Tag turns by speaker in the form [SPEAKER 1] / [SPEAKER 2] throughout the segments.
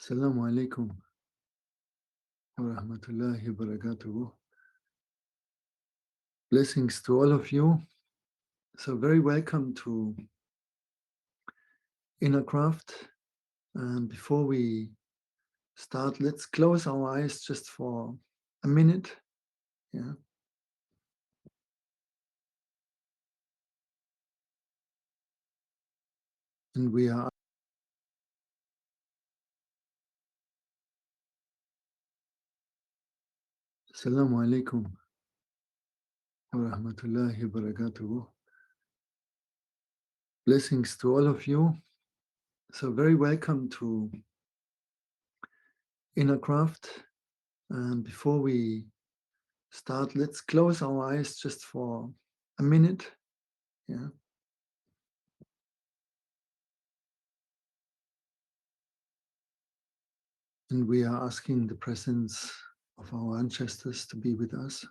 [SPEAKER 1] Assalamu alaikum wa rahmatullahi wa barakatuh. Blessings to all of you. So very welcome to Inner Craft. And before we start, let's close our eyes just for a minute. Yeah. And we are Assalamu alaikum wa rahmatullahi wa barakatuh. Blessings to all of you. So very welcome to Inner Craft. And before we start, let's close our eyes just for a minute. Yeah. And we are asking the presence of our ancestors to be with us.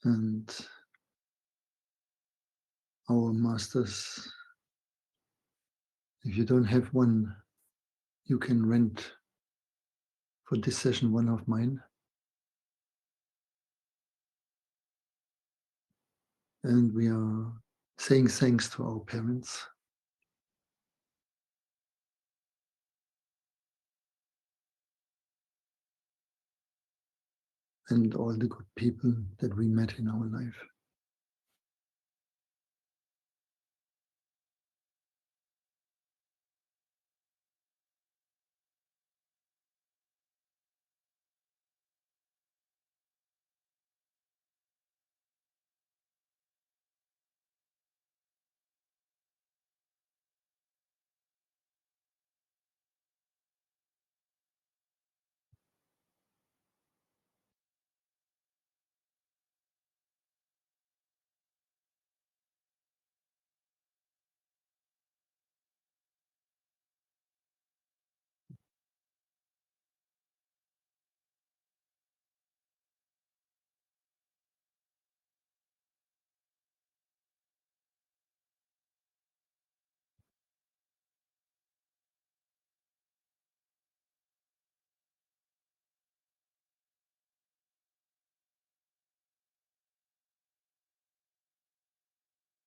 [SPEAKER 1] And our masters, if you don't have one, you can rent for this session one of mine. And we are saying thanks to our parents. And all the good people that we met in our life.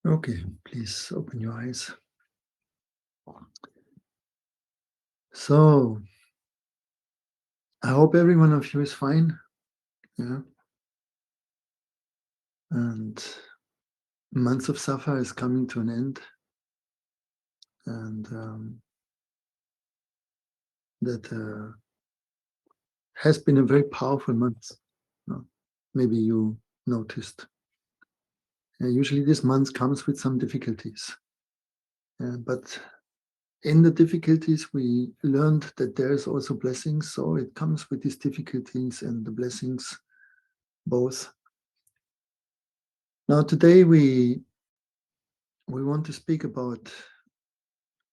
[SPEAKER 1] Okay, please open your eyes. So, I hope every one of you is fine. Yeah. And month of Safar is coming to an end. And that has been a very powerful month. Maybe you noticed. Usually this month comes with some difficulties. But in the difficulties, we learned that there's also blessings. So it comes with these difficulties and the blessings both. Now today we want to speak about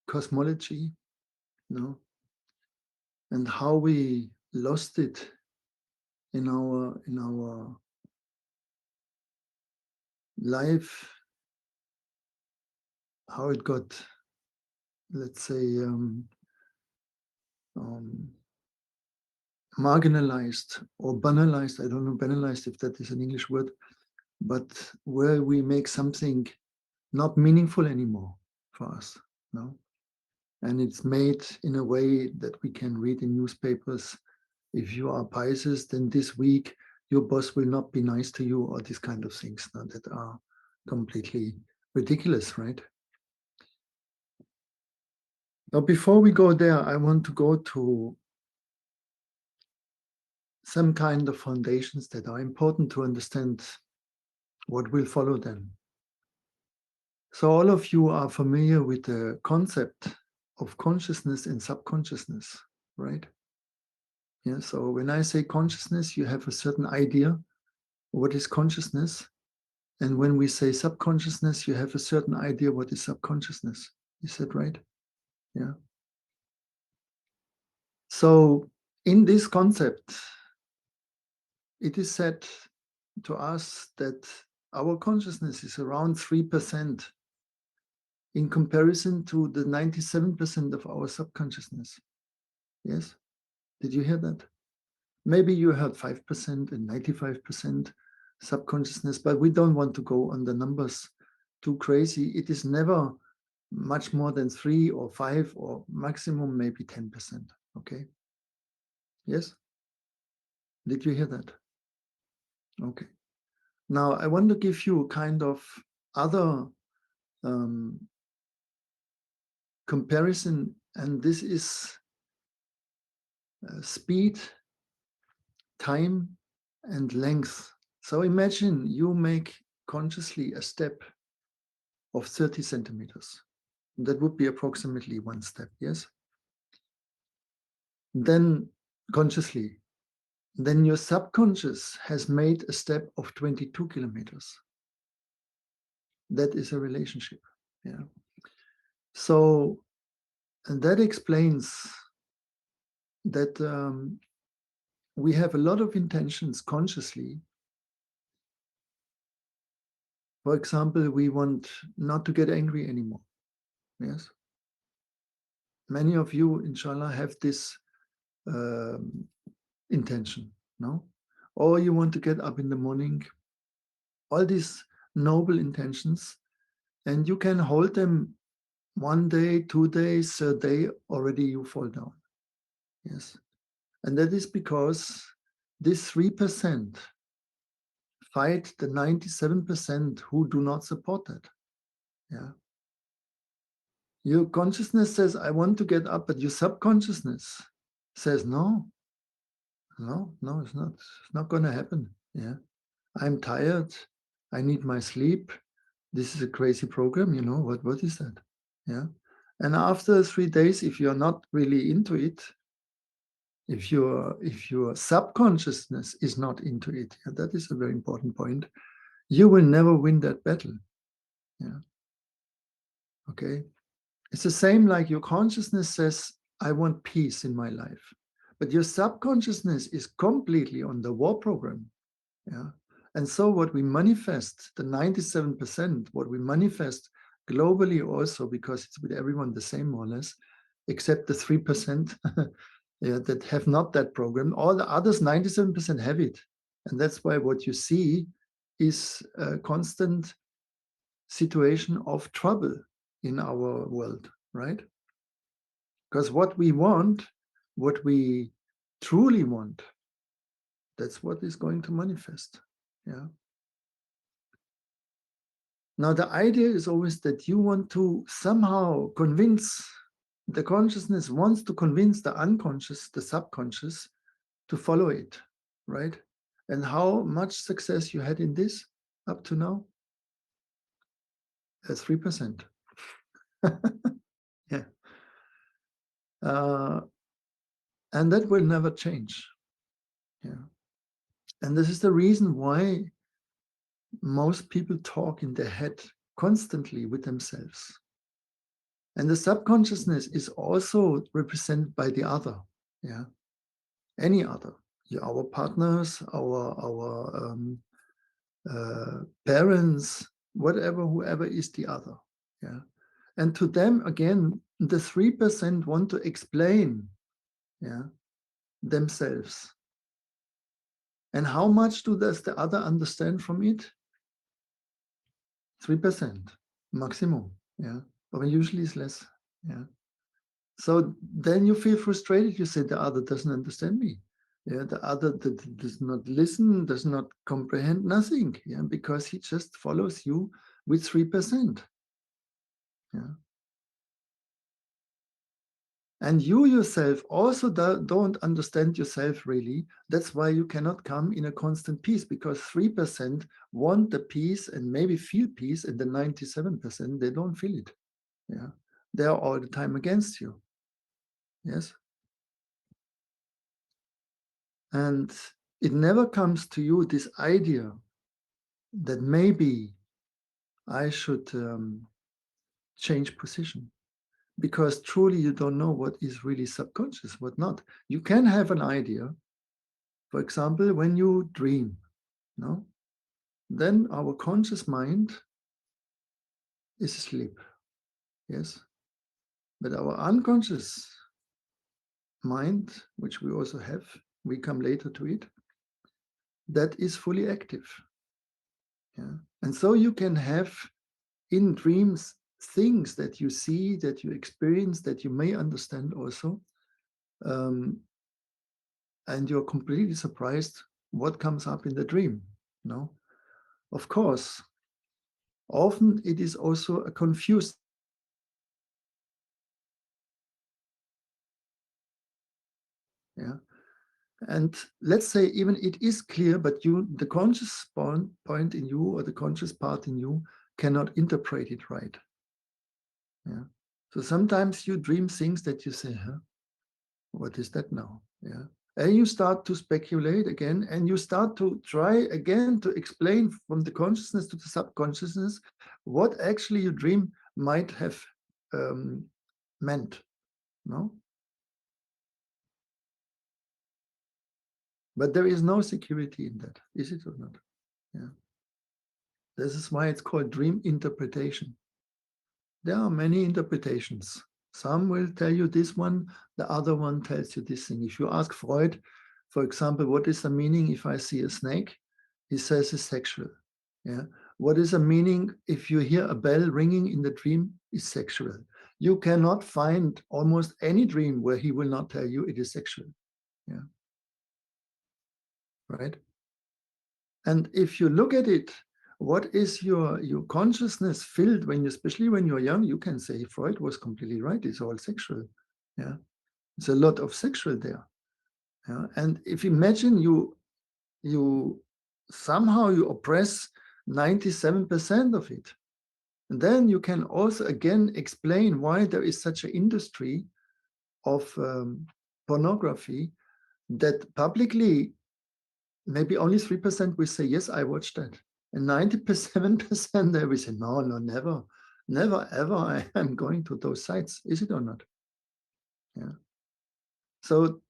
[SPEAKER 1] cosmology, and how we lost it in our life, how it got, let's say, marginalized or banalized. I don't know, banalized, if that is an English word, but where we make something not meaningful anymore for us. And it's made in a way that we can read in newspapers. If you are Pisces, then this week your boss will not be nice to you, or these kind of things that are completely ridiculous, right? Now, before we go there, I want to go to some kind of foundations that are important to understand what will follow them. So all of you are familiar with the concept of consciousness and subconsciousness, right? Yeah. So when I say consciousness, you have a certain idea what is consciousness. And when we say subconsciousness, you have a certain idea what is subconsciousness. Is that right? Yeah. So in this concept, it is said to us that our consciousness is around 3% in comparison to the 97% of our subconsciousness. Yes? Did you hear that? Maybe you heard 5% and 95% subconsciousness, but we don't want to go on the numbers too crazy. It is never much more than 3 or 5 or maximum maybe 10%. Okay? Yes? Did you hear that? Okay. Now I want to give you kind of other comparison, and this is speed, time, and length. So imagine you make consciously a step of 30 centimeters. That would be approximately one step, yes? Then consciously, then your subconscious has made a step of 22 kilometers. That is a relationship, yeah? So, and that explains that we have a lot of intentions consciously. For example, we want not to get angry anymore. Yes. Many of you, inshallah, have this intention, no? Or you want to get up in the morning. All these noble intentions, and you can hold them 1 day, 2 days, third day, already you fall down. Yes. And that is because this 3% fight the 97% who do not support that. Yeah. Your consciousness says, I want to get up, but your subconsciousness says, no, it's not going to happen. Yeah. I'm tired. I need my sleep. This is a crazy program. You know, what is that? Yeah. And after 3 days, if you're not really into it, if your subconsciousness is not into it, yeah, that is a very important point, you will never win that battle. Yeah. Okay. It's the same like your consciousness says, I want peace in my life. But your subconsciousness is completely on the war program. Yeah. And so what we manifest, the 97%, what we manifest globally also, because it's with everyone the same more or less, except the 3% yeah, that have not that program. All the others, 97% have it. And that's why what you see is a constant situation of trouble in our world, right? Because what we want, what we truly want, that's what is going to manifest. Yeah. Now, the idea is always that you want to somehow convince, the consciousness wants to convince the unconscious, the subconscious, to follow it, right? And how much success you had in this up to now? 3%. Yeah. And that will never change. Yeah. And this is the reason why most people talk in their head constantly with themselves. And the subconsciousness is also represented by the other, yeah, any other, yeah, our partners, our parents, whatever, whoever is the other, yeah. And to them, again, the 3% want to explain, yeah, themselves. And how much does the other understand from it? 3% maximum, yeah. But usually it's less, yeah. So then you feel frustrated. You say the other doesn't understand me. Yeah, the other does not listen, does not comprehend nothing. Yeah, because he just follows you with 3%. Yeah. And you yourself also don't understand yourself really. That's why you cannot come in a constant peace, because 3% want the peace and maybe feel peace, and the 97%, they don't feel it. Yeah. They are all the time against you. Yes. And it never comes to you, this idea that maybe I should change position, because truly you don't know what is really subconscious, what not. You can have an idea, for example, when you dream, no? Then our conscious mind is asleep. yes. But our unconscious mind, which we also have, we come later to it, that is fully active. Yeah. And so you can have in dreams things that you see, that you experience, that you may understand also. And you're completely surprised what comes up in the dream. No, of course, often it is also a confused. Yeah. And let's say even it is clear, but you, the conscious point in you or the conscious part in you cannot interpret it right. Yeah. So sometimes you dream things that you say, huh, what is that now? Yeah. And you start to speculate again, and you start to try again to explain from the consciousness to the subconsciousness what actually your dream might have meant. No? But there is no security in that, is it or not? Yeah. This is why it's called dream interpretation. There are many interpretations. Some will tell you this one, the other one tells you this thing. If you ask Freud, for example, what is the meaning if I see a snake? He says it's sexual. Yeah. What is the meaning if you hear a bell ringing in the dream? Is sexual. You cannot find almost any dream where he will not tell you it is sexual. Yeah. Right. And if you look at it, what is your consciousness filled when you, especially when you're young, you can say Freud was completely right. It's all sexual. Yeah. There's a lot of sexual there. Yeah. And if you imagine you somehow you oppress 97% of it, and then you can also again explain why there is such an industry of pornography that publicly maybe only 3% will say, yes, I watched that. And 97% they will say, no, no, never, never, ever I am going to those sites. Is it or not? Yeah. So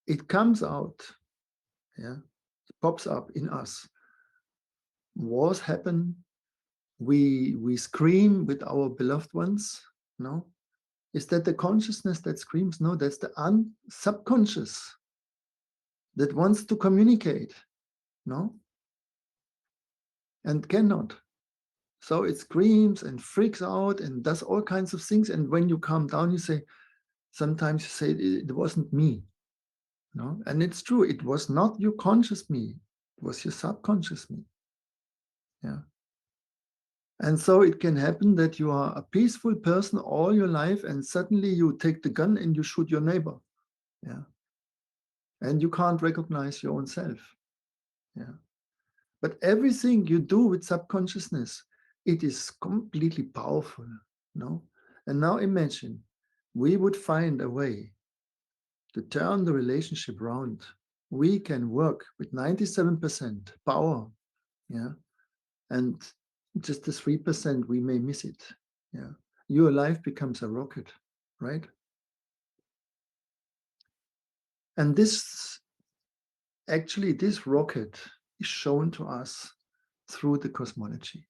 [SPEAKER 1] it comes out, yeah, it pops up in us. Wars happen. We scream with our beloved ones. No? Is that the consciousness that screams? No, that's the subconscious that wants to communicate. No? And cannot. So it screams and freaks out and does all kinds of things. And when you calm down, you say, sometimes you say, it wasn't me. No? And it's true, it was not your conscious me, it was your subconscious me. Yeah. And so it can happen that you are a peaceful person all your life, and suddenly you take the gun and you shoot your neighbor. Yeah. And you can't recognize your own self. Yeah. But everything you do with subconsciousness, it is completely powerful. No? And now imagine we would find a way to turn the relationship around. We can work with 97% power. Yeah. And just the 3%, we may miss it. Yeah. Your life becomes a rocket, right? And this rocket is shown to us through the cosmology.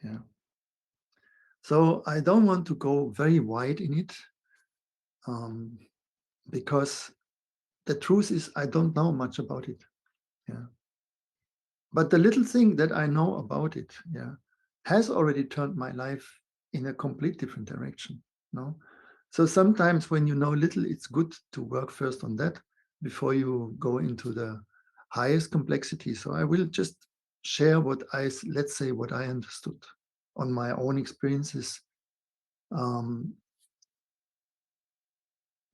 [SPEAKER 1] Yeah. So I don't want to go very wide in it because the truth is I don't know much about it. Yeah. But the little thing that I know about it, yeah, has already turned my life in a complete different direction. No? So sometimes when you know little, it's good to work first on that before you go into the highest complexity. So I will just share let's say what I understood on my own experiences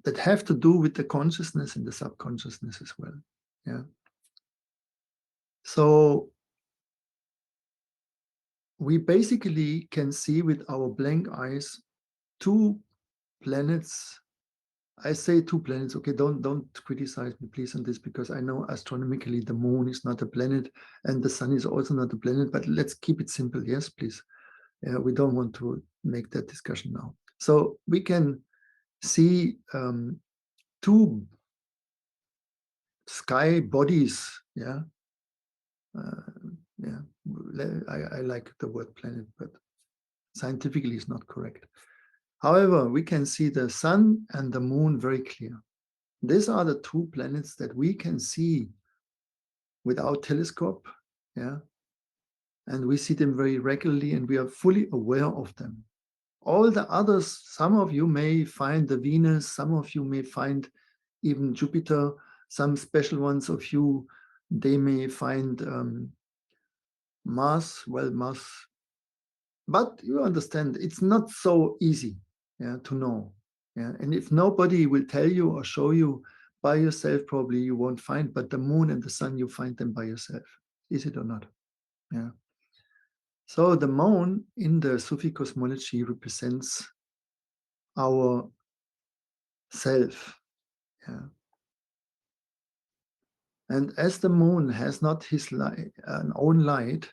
[SPEAKER 1] that have to do with the consciousness and the subconsciousness as well. Yeah. So we basically can see with our blank eyes two planets. I say two planets. Okay, don't criticize me, please, on this, because I know astronomically the moon is not a planet and the sun is also not a planet. But let's keep it simple. Yes, please. We don't want to make that discussion now. So we can see two sky bodies. Yeah. Yeah. I like the word planet, but scientifically it's not correct. However, we can see the sun and the moon very clear. These are the two planets that we can see with our telescope, yeah, and we see them very regularly and we are fully aware of them. All the others, some of you may find the Venus, some of you may find even Jupiter, some special ones of you, they may find Mars, well, Mars, but you understand it's not so easy, yeah, to know. Yeah, and if nobody will tell you or show you by yourself, probably you won't find, but the moon and the sun, you find them by yourself. Is it or not? Yeah. So the moon in the Sufi cosmology represents our self. Yeah. And as the moon has not his light, an own light,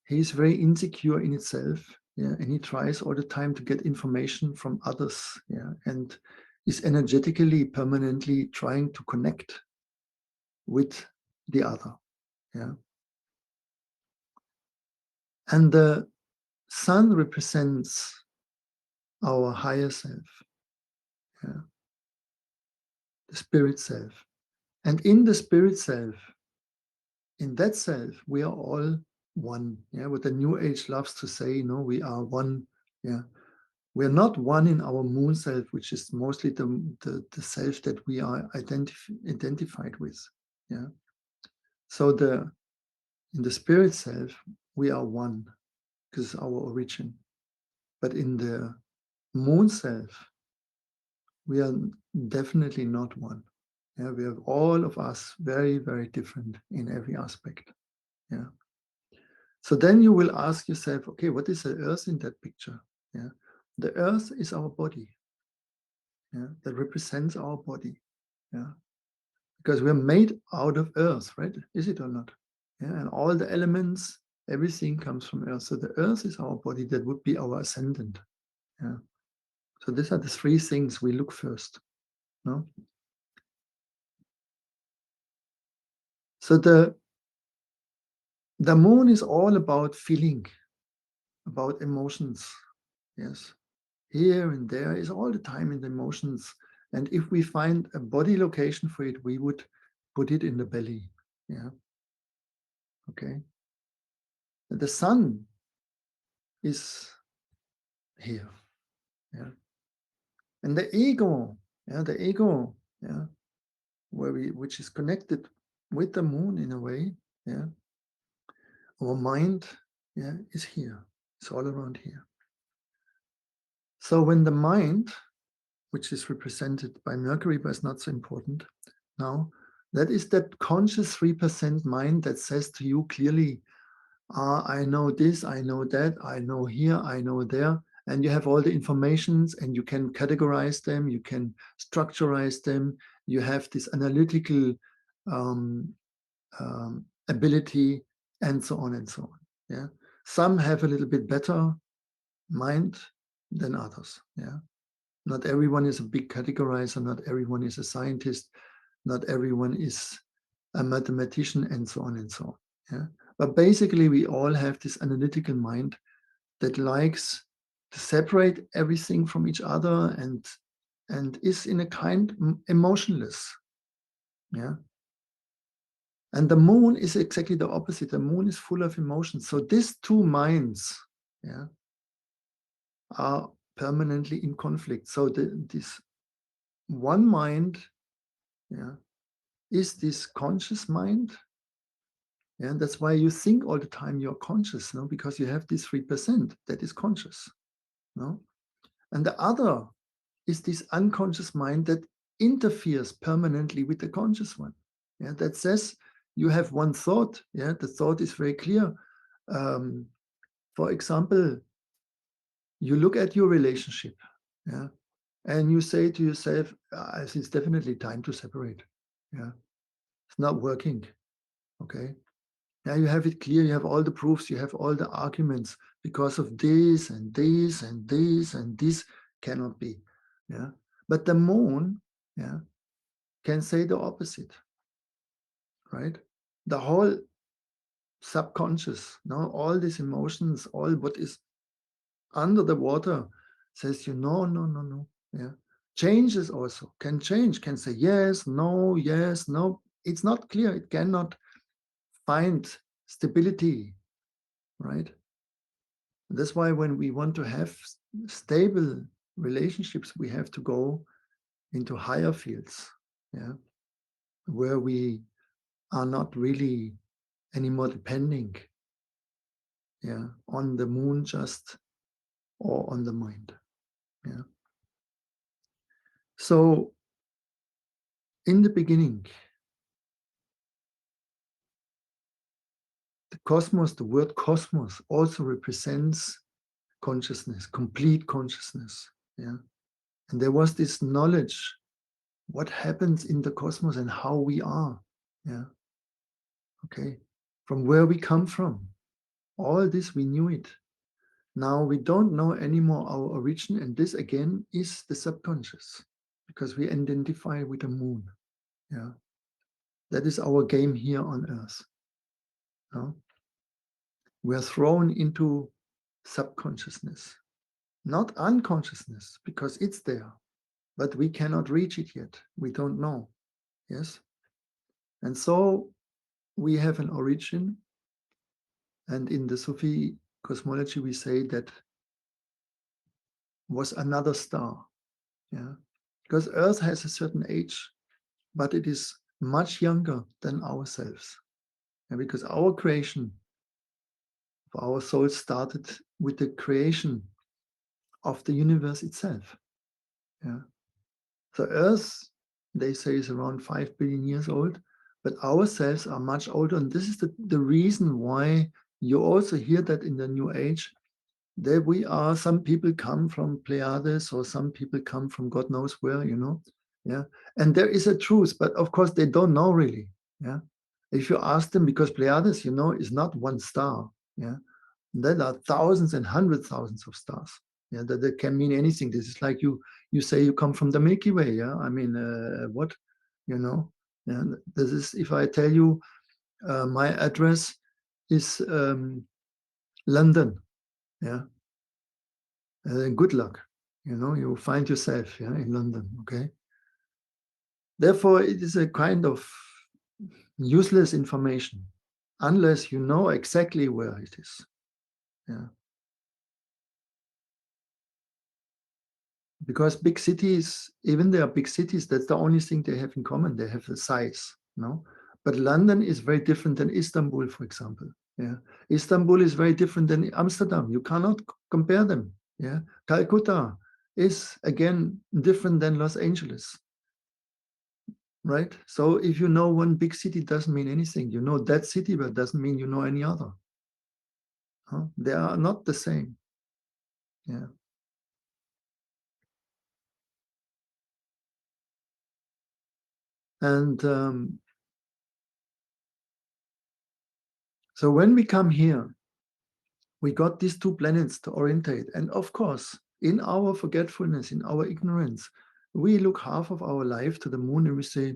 [SPEAKER 1] he is very insecure in itself. Yeah, and he tries all the time to get information from others. Yeah, and is energetically, permanently trying to connect with the other. Yeah, and the sun represents our higher self. Yeah, the spirit self. And in the spirit self, in that self, we are all one. Yeah, what the New Age loves to say, we are one. Yeah, we're not one in our moon self, which is mostly the self that we are identified with. Yeah. So in the spirit self, we are one because our origin. But in the moon self, we are definitely not one. Yeah, we have all of us very, very different in every aspect. Yeah. So then you will ask yourself, okay, what is the earth in that picture? Yeah. The earth is our body. Yeah, that represents our body. Yeah. Because we're made out of earth, right? Is it or not? Yeah, and all the elements, everything comes from earth. So the earth is our body, that would be our ascendant. Yeah. So these are the three things we look first. No? So the moon is all about feeling, about emotions. Yes. Here and there is all the time in the emotions. And if we find a body location for it, we would put it in the belly. Yeah. Okay. And the sun is here. Yeah. And the ego, yeah, which is connected with the moon in a way, yeah. Our mind, yeah, is here. It's all around here. So when the mind, which is represented by Mercury, but it's not so important now, that is that conscious 3% mind that says to you clearly, I know this, I know that, I know here, I know there. And you have all the informations and you can categorize them, you can structurize them. You have this analytical um, ability and so on and so on. Yeah. Some have a little bit better mind than others. Yeah. Not everyone is a big categorizer, not everyone is a scientist, not everyone is a mathematician, and so on and so on. Yeah. But basically, we all have this analytical mind that likes to separate everything from each other and is in a kind emotionless. Yeah. And the moon is exactly the opposite. The moon is full of emotions. So these two minds, yeah, are permanently in conflict. So this one mind, yeah, is this conscious mind. Yeah, and that's why you think all the time you're conscious, no? Because you have this 3% that is conscious. No? And the other is this unconscious mind that interferes permanently with the conscious one. Yeah, that says you have one thought. Yeah, the thought is very clear. Um, for example, you look at your relationship, yeah, and you say to yourself, it's definitely time to separate. Yeah, it's not working. Okay. Yeah, you have it clear, you have all the proofs, you have all the arguments because of this and this and this and this cannot be. Yeah. But the moon, yeah, can say the opposite, right? The whole subconscious, all these emotions, all what is under the water says you no, no, no, no. Yeah. Changes also can change, can say yes, no, yes, no. It's not clear. It cannot find stability, right? That's why when we want to have stable relationships, we have to go into higher fields, yeah, where we are not really anymore depending, yeah, on the moon just or on the mind, yeah. So in the beginning, the cosmos, the word cosmos also represents consciousness, complete consciousness, yeah. And there was this knowledge what happens in the cosmos and how we are, yeah. Okay, from where we come from, all this we knew it. Now we don't know anymore our origin, and this again is the subconscious, because we identify with the moon, yeah. That is our game here on earth, no? We are thrown into subconsciousness, not unconsciousness, because it's there, but we cannot reach it yet. We don't know, yes. And so we have an origin, and in the Sufi cosmology we say that was another star, yeah, because earth has a certain age, but it is much younger than ourselves, and because our creation of our soul started with the creation of the universe itself, yeah. So earth, they say, is around 5 billion years old, but ourselves are much older, and this is the reason why you also hear that in the new age there we are, some people come from Pleiades, or some people come from God knows where, you know, yeah. And there is a truth, but of course they don't know really, yeah. If you ask them, because Pleiades, you know, is not one star, yeah. There are thousands and hundred thousands of stars, yeah, that can mean anything. This is like you say you come from the Milky Way, yeah. I mean, what, you know, yeah. This is, if I tell you my address is London, yeah. Good luck. You know, you find yourself, yeah, in London, okay? Therefore, it is a kind of useless information unless you know exactly where it is. Yeah. Because big cities, even they are big cities, that's the only thing they have in common. They have the size, no? But London is very different than Istanbul, for example. Yeah. Istanbul is very different than Amsterdam. You cannot compare them. Yeah. Calcutta is again different than Los Angeles. Right? So if you know one big city, doesn't mean anything. You know that city, but doesn't mean you know any other. Huh? They are not the same. Yeah. And so when we come here, we got these two planets to orientate. And of course, in our forgetfulness, in our ignorance, we look half of our life to the moon and we say,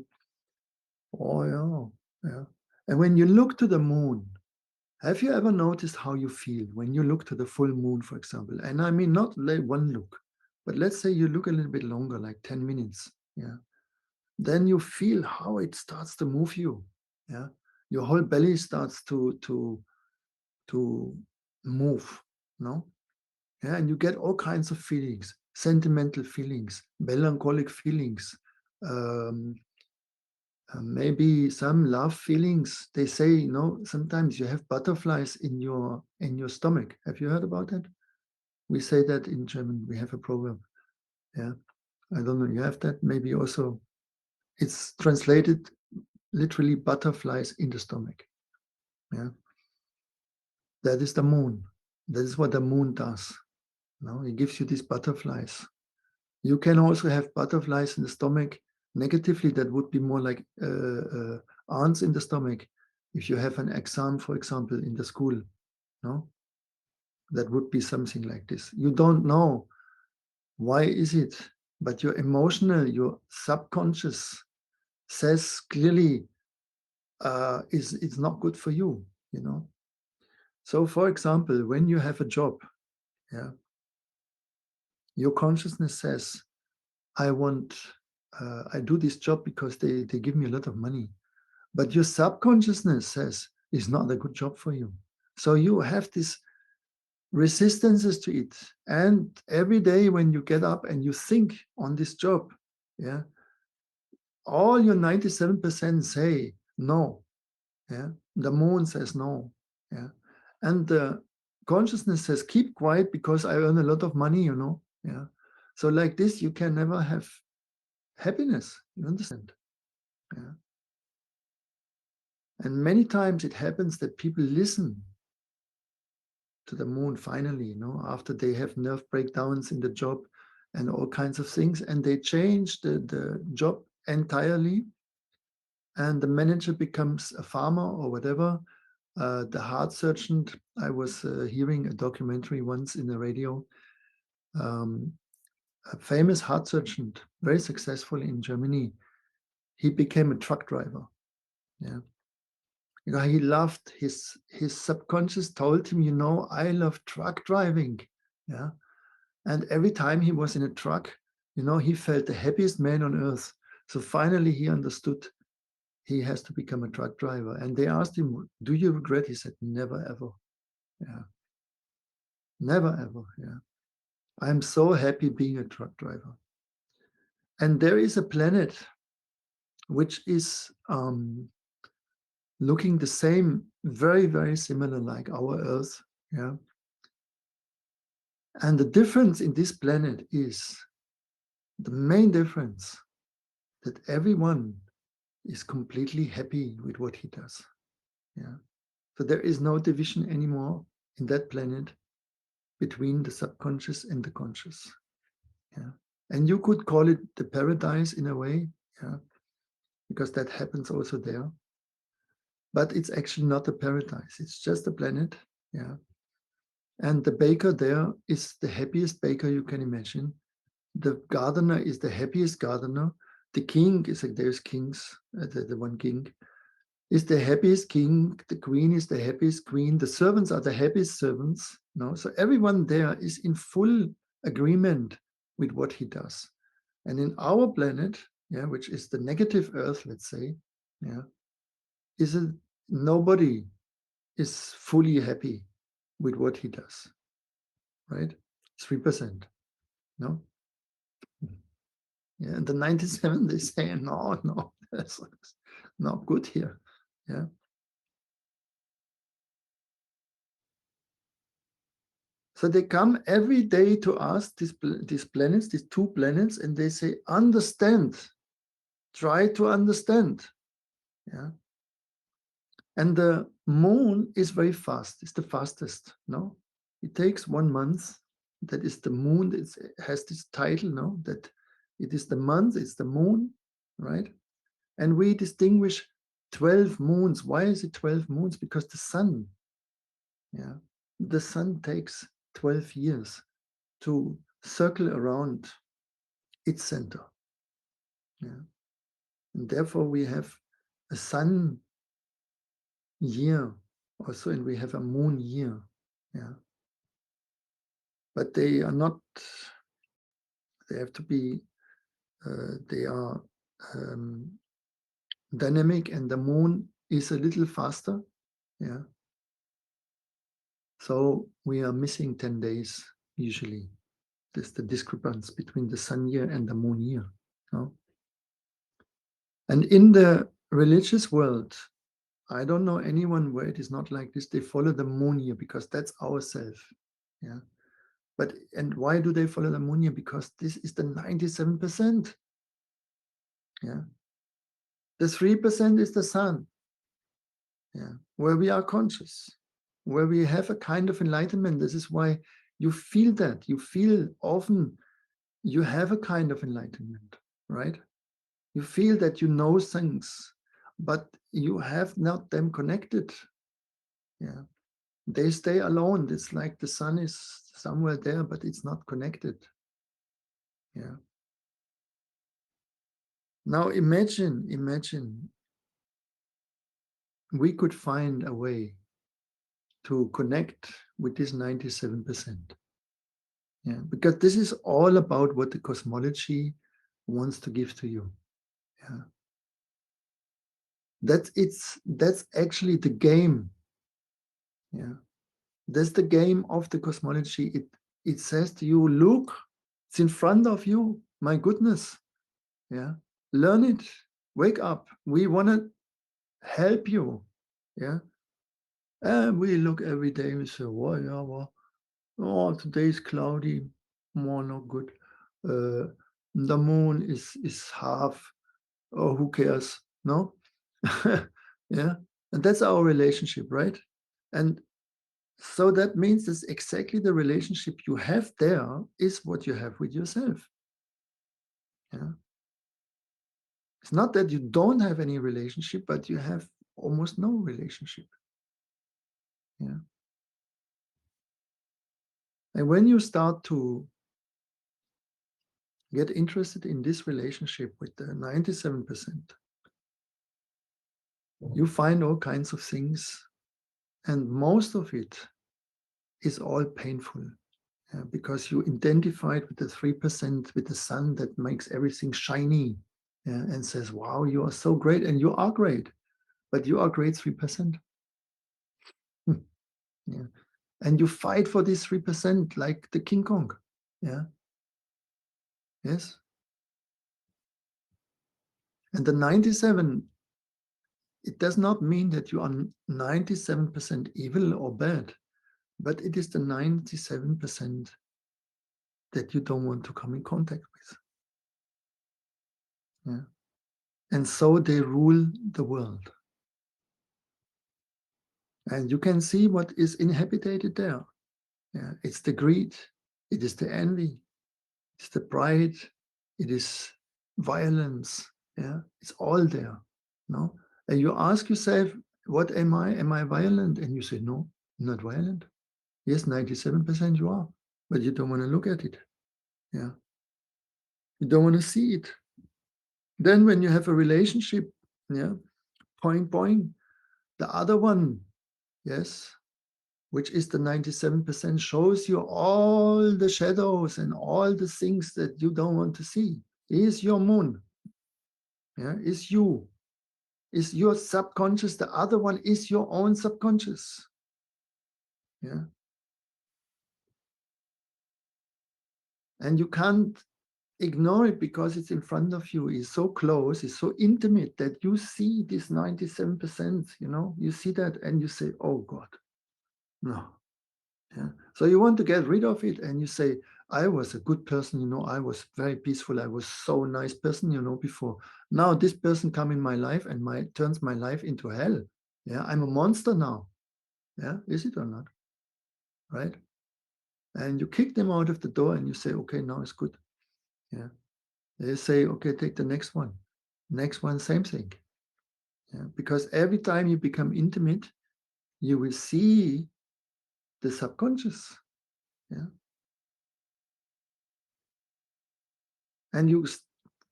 [SPEAKER 1] oh, yeah, yeah. And when you look to the moon, have you ever noticed how you feel when you look to the full moon, for example? And I mean, not like one look, but let's say you look a little bit longer, like 10 minutes. Yeah. Then you feel how it starts to move you. Yeah. Your whole belly starts to move. No? Yeah. And you get all kinds of feelings, sentimental feelings, melancholic feelings, um, maybe some love feelings. They say, you know, sometimes you have butterflies in your stomach. Have you heard about that? We say that in German. We have a proverb. Yeah, I don't know. You have that maybe also. It's translated literally butterflies in the stomach. Yeah, that is the moon. That is what the moon does. No, it gives you these butterflies. You can also have butterflies in the stomach negatively. That would be more like ants in the stomach. If you have an exam, for example, in the school, no, that would be something like this. You don't know why is it, but your emotional, your subconscious says clearly is it's not good for you, you know. So, for example, when you have a job, yeah, Your consciousness says, I do this job because they give me a lot of money. But your subconsciousness says, it's not a good job for you. So you have these resistances to it. And every day when you get up and you think on this job, yeah, all your 97% say no. Yeah. The moon says no. Yeah. And the consciousness says, keep quiet because I earn a lot of money, you know. Yeah. So like this, you can never have happiness. You understand? Yeah. And many times it happens that people listen to the moon finally, you know, after they have nerve breakdowns in the job and all kinds of things, and they change the job entirely, and the manager becomes a farmer or whatever. The heart surgeon, I was hearing a documentary once in the radio, um, a famous heart surgeon, very successful in Germany. He became a truck driver. Yeah. You know, he loved his subconscious told him, you know, I love truck driving. Yeah. And every time he was in a truck, you know, he felt the happiest man on earth. So finally he understood he has to become a truck driver. And they asked him, do you regret? He said, never ever. Yeah. Never ever. Yeah. I'm so happy being a truck driver. And there is a planet which is looking the same, very, very similar like our Earth. Yeah. And the difference in this planet is the main difference that everyone is completely happy with what he does. Yeah. So there is no division anymore in that planet between the subconscious and the conscious. Yeah. And you could call it the paradise in a way. Yeah. Because that happens also there. But it's actually not a paradise. It's just a planet. Yeah. And the baker there is the happiest baker you can imagine. The gardener is the happiest gardener. The king is like there's kings, the one king is the happiest king. The queen is the happiest queen. The servants are the happiest servants. No, so everyone there is in full agreement with what he does. And in our planet, yeah, which is the negative Earth, let's say, yeah, is it nobody is fully happy with what he does, right? 3%, no? Yeah, and the 97, they say, no, no, that's not good here. Yeah. So they come every day to us, these planets, these two planets, and they say, understand, try to understand. Yeah. And the moon is very fast. It's the fastest, no? It takes 1 month. That is the moon. It has this title, no? That it is the month, it's the moon, right? And we distinguish 12 moons. Why is it 12 moons? Because the sun, yeah, the sun takes 12 years to circle around its center. Yeah. And therefore we have a sun year also, and we have a moon year. Yeah. But they are not, they have to be, they are dynamic, and the moon is a little faster. Yeah. So we are missing 10 days usually. This the discrepancy between the sun year and the moon year. No? And in the religious world, I don't know anyone where it is not like this. They follow the moon year because that's our self. Yeah. But and why do they follow the moon year? Because this is the 97%. Yeah. The 3% is the sun. Yeah. Where we are conscious, where we have a kind of enlightenment. This is why you feel that. You feel often you have a kind of enlightenment, right? You feel that you know things, but you have not them connected. Yeah. They stay alone. It's like the sun is somewhere there, but it's not connected. Yeah. Now imagine we could find a way to connect with this 97%. Yeah, because this is all about what the cosmology wants to give to you. Yeah. That's actually the game. Yeah. That's the game of the cosmology. It says to you, look, it's in front of you. My goodness. Yeah. Learn it. Wake up. We want to help you. Yeah. And we look every day, we say, well, yeah, well, oh, today's cloudy, more not good. The moon is half. Oh, who cares? No? Yeah. And that's our relationship, right? And so that means it's exactly the relationship you have there is what you have with yourself. Yeah. It's not that you don't have any relationship, but you have almost no relationship. Yeah. And when you start to get interested in this relationship with the 97%, you find all kinds of things, and most of it is all painful. Because you identified with the 3%, with the sun that makes everything shiny, and says, wow, you are so great, and you are great, but you are great 3%. Yeah. And you fight for this 3% like the King Kong. Yeah. Yes. And the 97, it does not mean that you are 97% evil or bad, but it is the 97% that you don't want to come in contact with. Yeah. And so they rule the world. And you can see what is inhabitated there. Yeah. It's the greed, it is the envy, it's the pride, it is violence. Yeah. It's all there. No? And you ask yourself, what am I? Am I violent? And you say, no, I'm not violent. Yes, 97% you are, but you don't want to look at it. Yeah. You don't want to see it. Then when you have a relationship, yeah, point, point, the other one, yes, which is the 97%, shows you all the shadows and all the things that you don't want to see. Is your moon. Yeah, is you. Is your subconscious. The other one is your own subconscious. Yeah. And you can't ignore it because it's in front of you. It's so close, it's so intimate that you see this 97%, you see that and you say, oh God, no. Yeah. So you want to get rid of it and you say, I was a good person, I was very peaceful, I was so nice person, before. Now this person come in my life and turns my life into hell. Yeah, I'm a monster now. Yeah, is it or not? Right? And you kick them out of the door and you say, okay, now it's good. Yeah. They say, okay, take the next one. Next one, same thing. Yeah. Because every time you become intimate, you will see the subconscious. Yeah. And you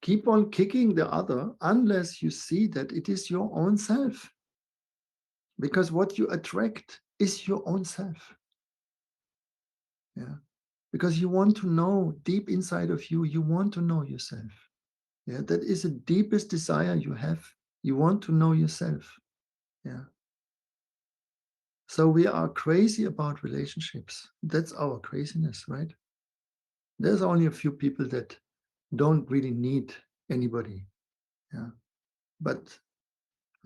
[SPEAKER 1] keep on kicking the other unless you see that it is your own self. Because what you attract is your own self. Yeah. Because you want to know deep inside of you, you want to know yourself. Yeah. That is the deepest desire you have. You want to know yourself. Yeah. So we are crazy about relationships. That's our craziness, right? There's only a few people that don't really need anybody. Yeah. But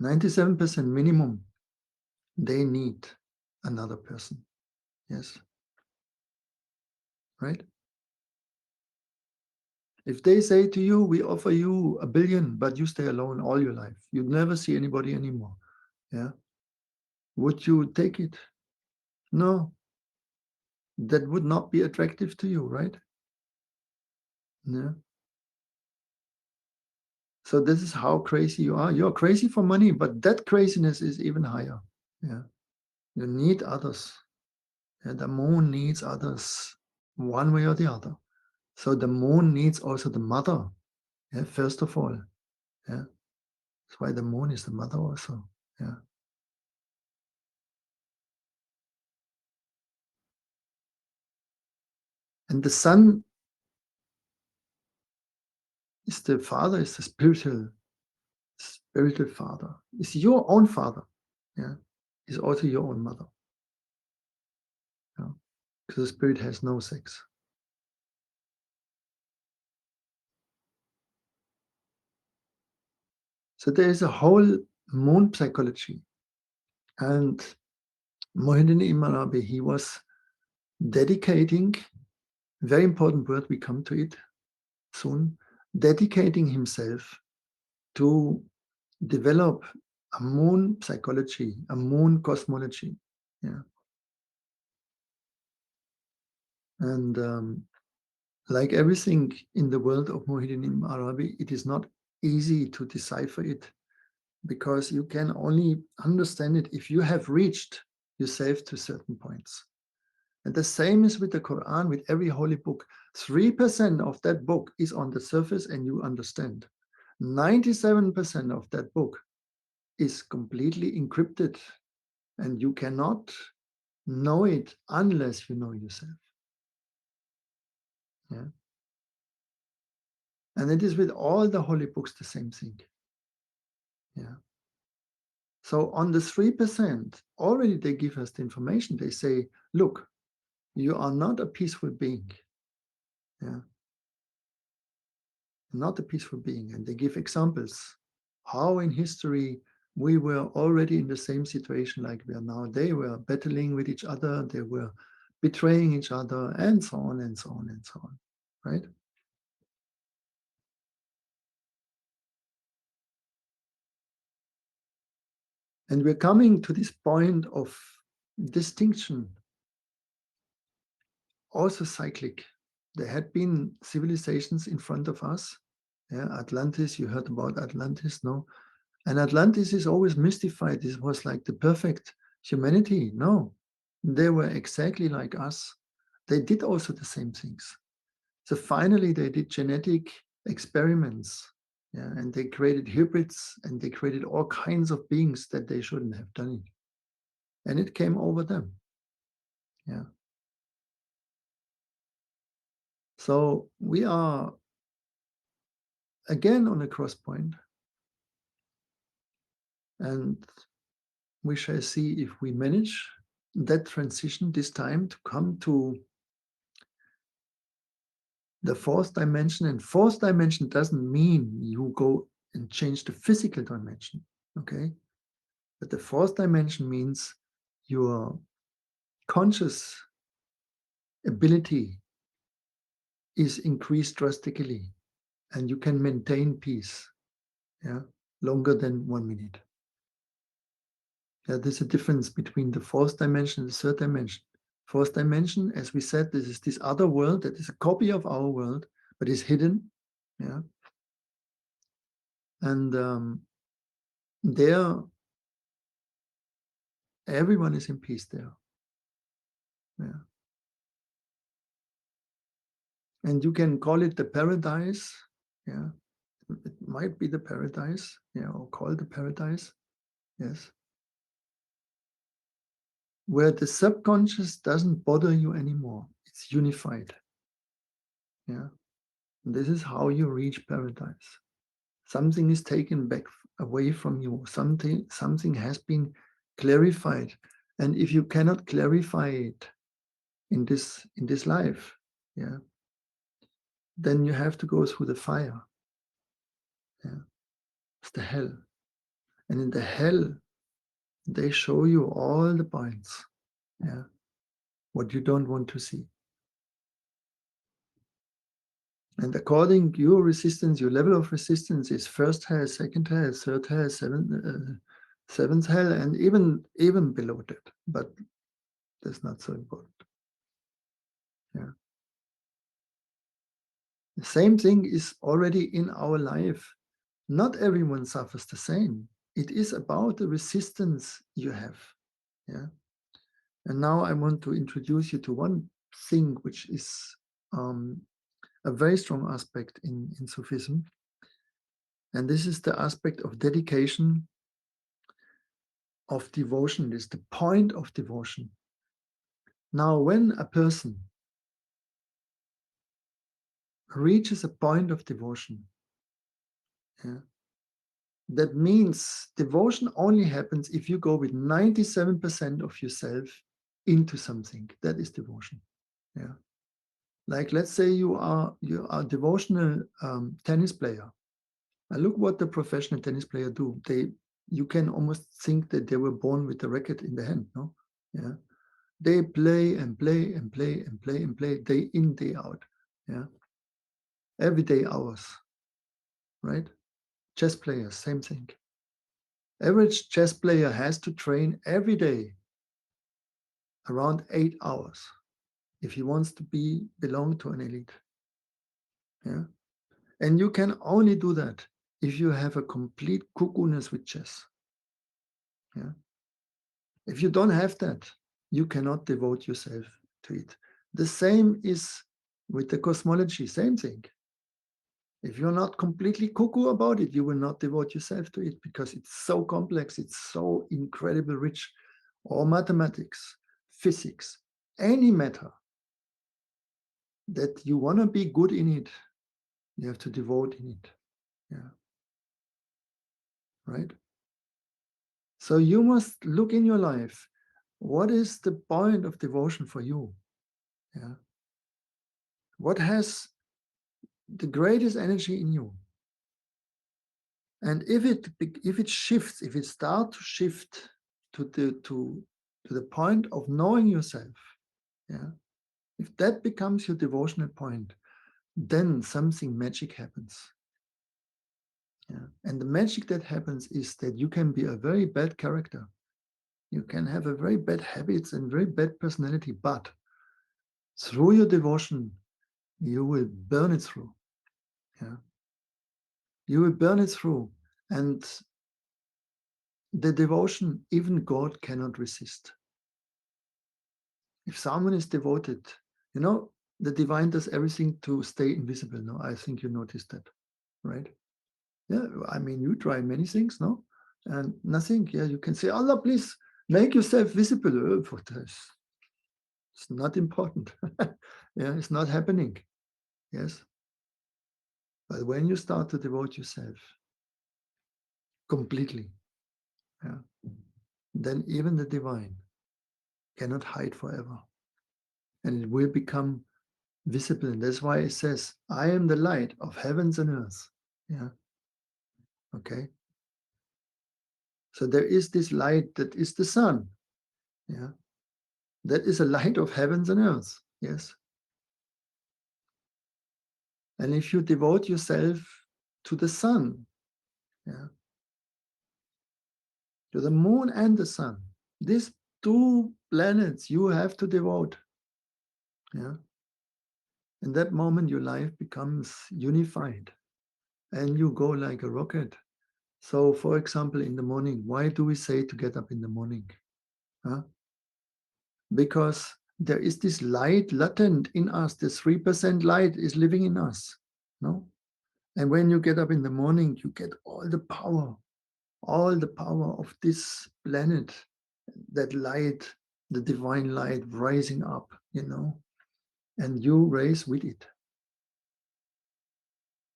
[SPEAKER 1] 97% minimum, they need another person. Yes. Right? If they say to you, we offer you 1 billion, but you stay alone all your life, you'd never see anybody anymore. Yeah. Would you take it? No. That would not be attractive to you, right? Yeah. So this is how crazy you are. You're crazy for money, but that craziness is even higher. Yeah. You need others. And the moon needs others one way or the other. So the moon needs also the mother. Yeah, first of all. Yeah. That's why the moon is the mother also. Yeah. And the Son is the Father, is the spiritual Father, is your own Father. Yeah, is also your own mother. Yeah, because the Spirit has no sex. So there is a whole moon psychology, and Mohideen Ibn Arabi, he was dedicating, very important word, we come to it soon, dedicating himself to develop a moon psychology, a moon cosmology. Yeah. And like everything in the world of Mohideen Ibn Arabi, it is not easy to decipher it, because you can only understand it if you have reached yourself to certain points. And the same is with the Quran, with every holy book. 3% of that book is on the surface and you understand. 97% of that book is completely encrypted, and you cannot know it unless you know yourself. Yeah. And it is with all the holy books the same thing. Yeah. So on the 3%, already they give us the information. They say, look, you are not a peaceful being. Yeah. Not a peaceful being. And they give examples how in history we were already in the same situation like we are now. They were battling with each other, they were betraying each other, and so on and so on and so on. Right? And we're coming to this point of distinction, also cyclic. There had been civilizations in front of us. Yeah, Atlantis, you heard about Atlantis, no? And Atlantis is always mystified. This was like the perfect humanity. No, they were exactly like us. They did also the same things. So finally, they did genetic experiments. Yeah, and they created hybrids, and they created all kinds of beings that they shouldn't have done it. And it came over them. Yeah. So we are again on a cross point, and we shall see if we manage that transition this time to come to the fourth dimension. And fourth dimension doesn't mean you go and change the physical dimension, okay? But the fourth dimension means your conscious ability is increased drastically, and you can maintain peace, yeah, longer than 1 minute. Yeah, there's a difference between the fourth dimension and the third dimension. Fourth dimension, as we said, this is this other world that is a copy of our world, but is hidden. Yeah. And there, everyone is in peace there. Yeah. And you can call it the paradise. Yeah. It might be the paradise, yeah, or call it the paradise. Yes. Where the subconscious doesn't bother you anymore. It's unified. Yeah. And this is how you reach paradise. Something is taken back away from you. Something has been clarified. And if you cannot clarify it in this life, yeah, then you have to go through the fire. Yeah. It's the hell. And in the hell, they show you all the points. Yeah. What you don't want to see. And according to your resistance, your level of resistance is first hell, second hell, third hell, seventh hell, and even below that. But that's not so important. Yeah. The same thing is already in our life. Not everyone suffers the same. It is about the resistance you have. Yeah. And now I want to introduce you to one thing which is a very strong aspect in Sufism. And this is the aspect of dedication, of devotion. This is the point of devotion. Now, when a person reaches a point of devotion. Yeah. That means devotion only happens if you go with 97% of yourself into something. That is devotion. Yeah. Like let's say you are a devotional tennis player. Now look what the professional tennis player do. You can almost think that they were born with the racket in the hand. No. Yeah. They play and play and play and play and play day in, day out. Yeah. Every day hours. Right? Chess players, same thing. Average chess player has to train every day around 8 hours if he wants to belong to an elite. Yeah. And you can only do that if you have a complete cuckoo-ness with chess. Yeah. If you don't have that, you cannot devote yourself to it. The same is with the cosmology, same thing. If you're not completely cuckoo about it, you will not devote yourself to it because it's so complex, it's so incredibly rich. Or mathematics, physics, any matter that you want to be good in it, you have to devote in it. Yeah. Right? So you must look in your life. What is the point of devotion for you? Yeah. What has the greatest energy in you? And if it shifts, if it starts to shift to the point of knowing yourself, yeah, if that becomes your devotional point, then something magic happens. Yeah. And the magic that happens is that you can be a very bad character. You can have a very bad habits and very bad personality, but through your devotion, you will burn it through. Yeah. You will burn it through. And the devotion, even God cannot resist. If someone is devoted, the divine does everything to stay invisible. No, I think you noticed that, right? Yeah, I mean, you try many things, no? And nothing. Yeah, you can say, Allah, please make yourself visible. For this. It's not important. Yeah, it's not happening. Yes. But when you start to devote yourself completely, yeah, then even the divine cannot hide forever. And it will become visible. And that's why it says, I am the light of heavens and earth. Yeah. Okay. So there is this light that is the sun. Yeah. That is a light of heavens and earth. Yes. And if you devote yourself to the sun, yeah, to the moon and the sun, these two planets you have to devote. Yeah. In that moment, your life becomes unified and you go like a rocket. So, for example, in the morning, why do we say to get up in the morning? Huh? Because there is this light latent in us. The 3% light is living in us. No? And when you get up in the morning, you get all the power of this planet, that light, the divine light rising up, and you raise with it.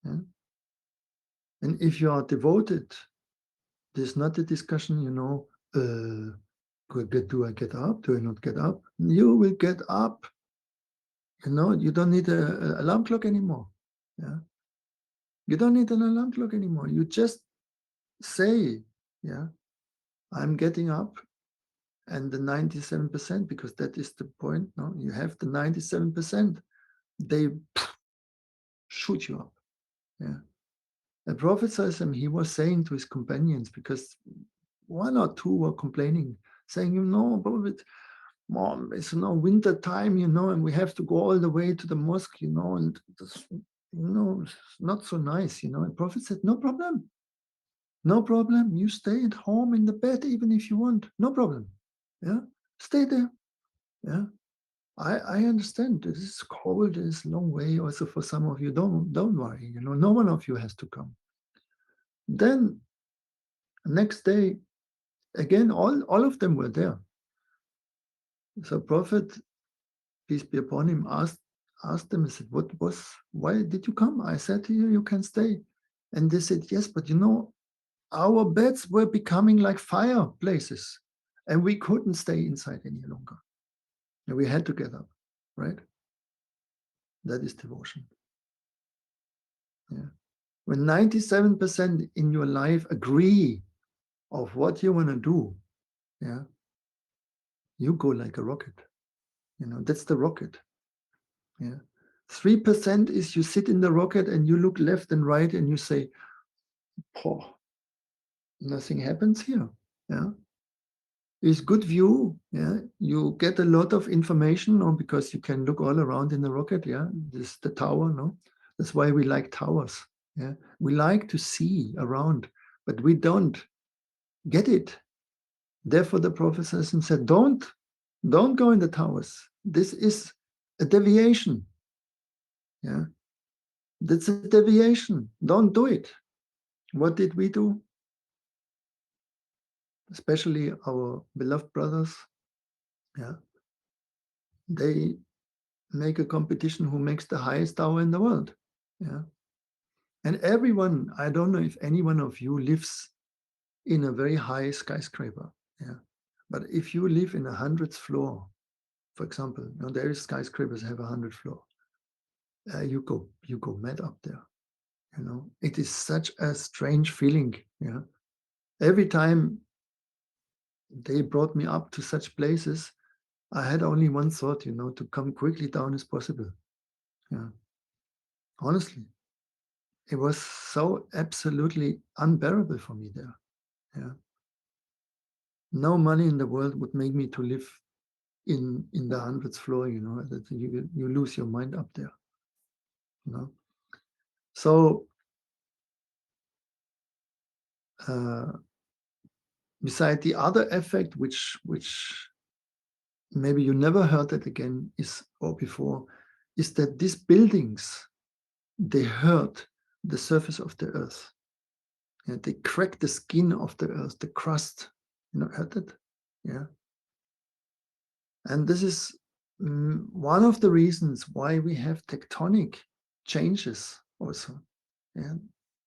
[SPEAKER 1] Yeah? And if you are devoted, there's not a discussion, do I get up? Do I not get up? You will get up. You don't need an alarm clock anymore. Yeah. You don't need an alarm clock anymore. You just say, yeah, I'm getting up, and the 97%, because that is the point. No, you have the 97%. They shoot you up. Yeah. The Prophet Sallallahu, he was saying to his companions, because one or two were complaining, saying, Prophet, Mom, it's winter time, and we have to go all the way to the mosque, and this, it's not so nice, And Prophet said, no problem. No problem. You stay at home in the bed, even if you want. No problem. Yeah. Stay there. Yeah. I understand this is cold, it's a long way. Also for some of you, don't worry. No one of you has to come. Then next day, again, all of them were there. So Prophet, peace be upon him, asked them, I said, why did you come? I said to you, you can stay. And they said, yes, but our beds were becoming like fireplaces and we couldn't stay inside any longer. And we had to get up, right? That is devotion. Yeah. When 97% in your life agree of what you want to do, yeah, you go like a rocket. That's the rocket. Yeah. 3% is you sit in the rocket and you look left and right and you say, oh, nothing happens here. Yeah. It's good view. Yeah. You get a lot of information because you can look all around in the rocket. Yeah. This is the tower, no? That's why we like towers. Yeah. We like to see around, but we don't get it. Therefore, the professor said, don't go in the towers. This is a deviation. Yeah. That's a deviation. Don't do it. What did we do? Especially our beloved brothers. Yeah. They make a competition who makes the highest tower in the world. Yeah. And everyone, I don't know if any one of you lives in a very high skyscraper. Yeah. But if you live in 100th floor, for example, there is skyscrapers have 100 floor. You go mad up there. It is such a strange feeling. Yeah. Every time they brought me up to such places, I had only one thought, to come quickly down as possible. Yeah. Honestly, it was so absolutely unbearable for me there. Yeah. No money in the world would make me to live in the 100th floor, that you lose your mind up there. So beside the other effect, which maybe you never heard that again before, is that these buildings, they hurt the surface of the earth. Yeah, they crack the skin of the earth, the crust. Heard that? Yeah. And this is one of the reasons why we have tectonic changes also. Yeah.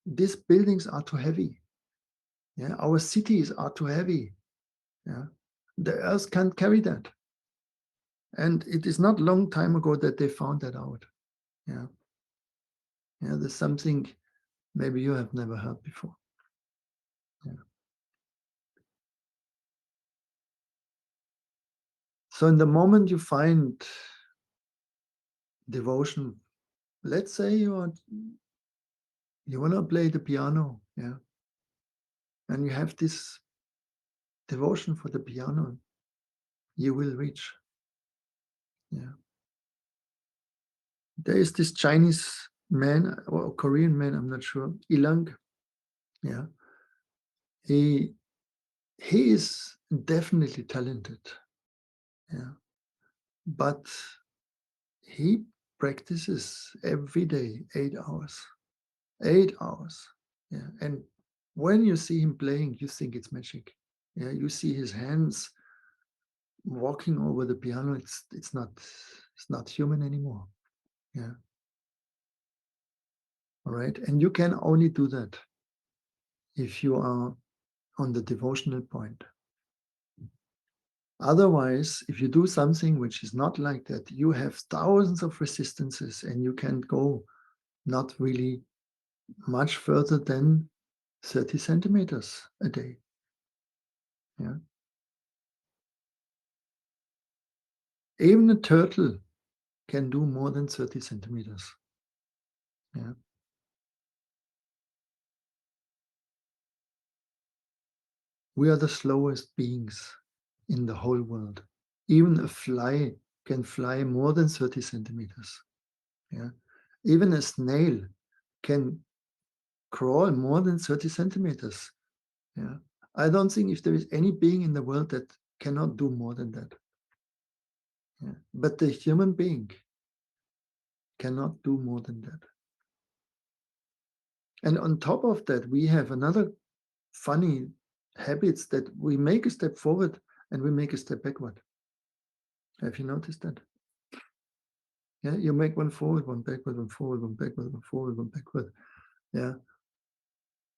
[SPEAKER 1] These buildings are too heavy. Yeah. Our cities are too heavy. Yeah. The earth can't carry that. And it is not long time ago that they found that out. Yeah. Yeah. There's something maybe you have never heard before. Yeah. So in the moment you find devotion, let's say you want to play the piano, yeah, and you have this devotion for the piano, you will reach. Yeah. There is this Chinese man or Korean man, I'm not sure, Ilang. Yeah. He is definitely talented. Yeah. But he practices every day 8 hours. 8 hours. Yeah. And when you see him playing, you think it's magic. Yeah. You see his hands walking over the piano. It's not human anymore. Yeah. All right. And you can only do that if you are on the devotional point. Otherwise, if you do something which is not like that, you have thousands of resistances and you can go not really much further than 30 centimeters a day. Yeah. Even a turtle can do more than 30 centimeters. Yeah. We are the slowest beings in the whole world. Even a fly can fly more than 30 centimeters. Yeah. Even a snail can crawl more than 30 centimeters. Yeah. I don't think if there is any being in the world that cannot do more than that. Yeah. But the human being cannot do more than that. And on top of that, we have another funny habits that we make a step forward and we make a step backward. Have you noticed that? Yeah, you make one forward, one backward, one forward, one backward, one forward, one backward. Yeah,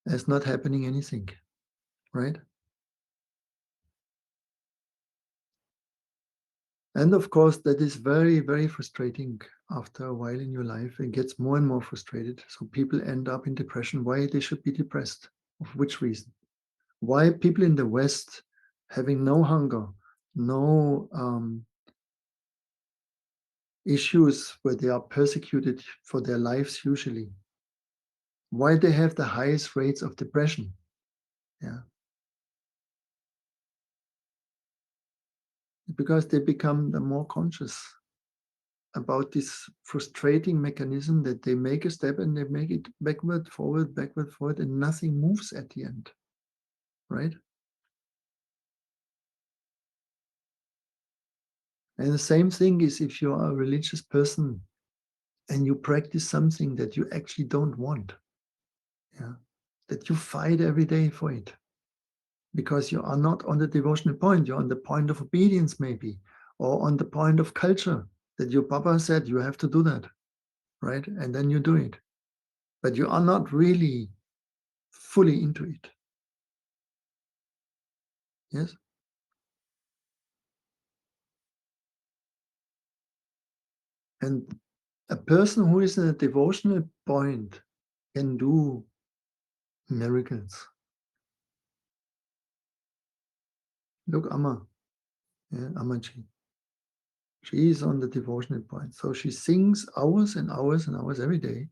[SPEAKER 1] there's not happening anything, right? And of course, that is very, very frustrating after a while in your life. It gets more and more frustrated. So people end up in depression. Why they should be depressed? Of which reason? Why people in the West having no hunger, no issues where they are persecuted for their lives usually, why they have the highest rates of depression? Yeah, because they become the more conscious about this frustrating mechanism that they make a step and they make it backward, forward, and nothing moves at the end, right? And the same thing is if you are a religious person and you practice something that you actually don't want, yeah, that you fight every day for it, because you are not on the devotional point, you're on the point of obedience, maybe, or on the point of culture that your papa said you have to do that, right? And then you do it. But you are not really fully into it. Yes? And a person who is in a devotional point can do miracles. Look, Amma, yeah, Ammaji. She is on the devotional point. So she sings hours and hours and hours every day,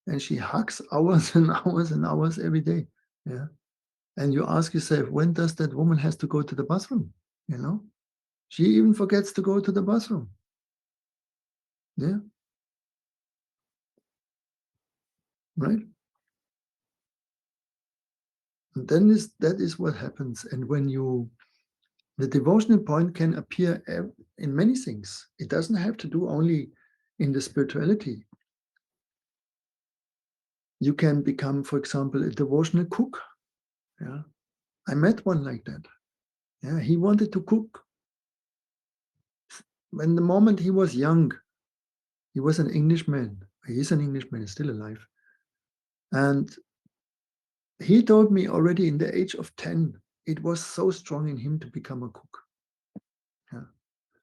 [SPEAKER 1] and she hugs hours and hours and hours every day. Yeah. And you ask yourself, when does that woman has to go to the bathroom? You know, she even forgets to go to the bathroom. Yeah, right. And then that is what happens. And when you the devotional point can appear in many things. It doesn't have to do only in the spirituality. You can become, for example, a devotional cook. Yeah, I met one like that. Yeah, he wanted to cook. When the moment he was young, he was an Englishman. He's an Englishman, he's still alive. And he told me already in the age of 10, it was so strong in him to become a cook. Yeah.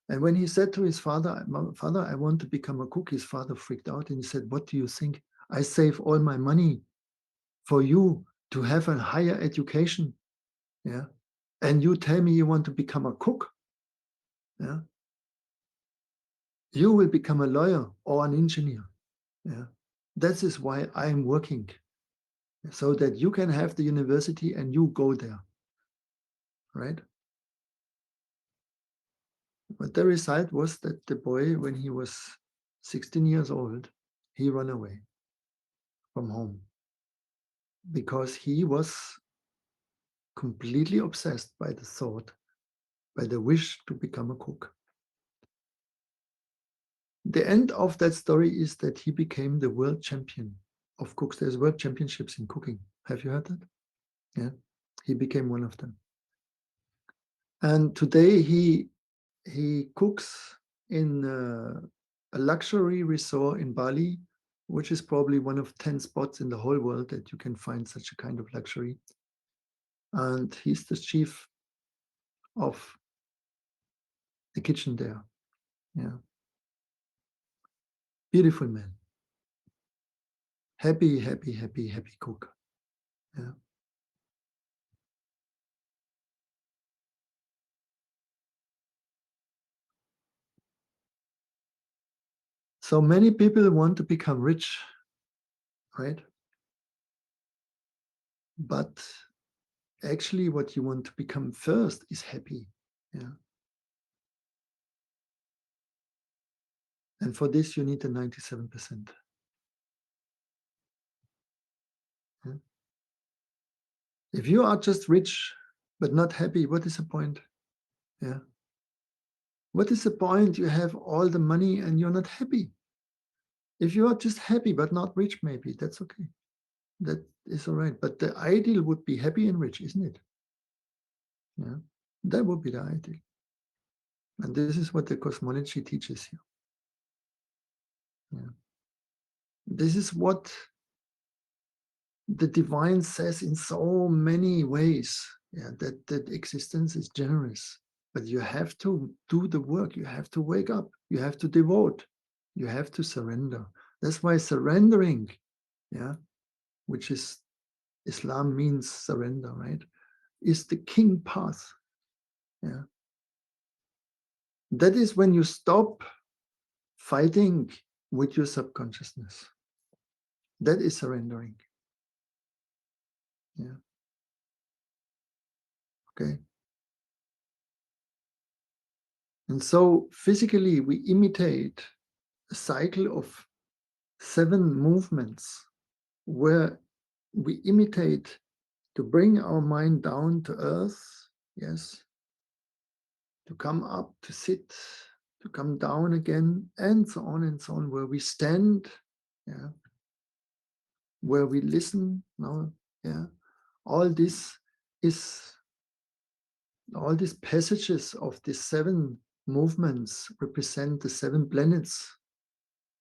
[SPEAKER 1] And when he said to his father, Father, I want to become a cook, his father freaked out and he said, what do you think? I save all my money for you to have a higher education. Yeah. And you tell me you want to become a cook. Yeah. You will become a lawyer or an engineer. Yeah. That is why I'm working, so that you can have the university and you go there. Right. But the result was that the boy, when he was 16 years old, he ran away from home because he was completely obsessed by the thought, by the wish to become a cook. The end of that story is that he became the world champion of cooks. There's world championships in cooking. Have you heard that? Yeah. He became one of them. And today he cooks in a luxury resort in Bali, which is probably one of 10 spots in the whole world that you can find such a kind of luxury. And he's the chief of the kitchen there. Yeah. Beautiful man. Happy, happy, happy, happy cook. Yeah. So many people want to become rich, right? But actually, what you want to become first is happy. Yeah. And for this, you need the 97%. Yeah. If you are just rich but not happy, what is the point? Yeah. What is the point? You have all the money and you're not happy. If you are just happy but not rich, maybe that's okay. That is all right. But the ideal would be happy and rich, isn't it? Yeah. That would be the ideal. And this is what the cosmology teaches you. Yeah. This is what the divine says in so many ways, yeah, that existence is generous. But you have to do the work. You have to wake up. You have to devote. You have to surrender. That's why surrendering, yeah, which is Islam means surrender, right? Is the king path. Yeah. That is when you stop fighting with your subconsciousness. That is surrendering. Yeah. Okay. And so physically we imitate a cycle of 7 movements where we imitate to bring our mind down to earth, yes, to come up, to sit, to come down again, and so on, where we stand, yeah, where we listen, no, yeah. All this is, all these passages of the 7 movements represent the 7 planets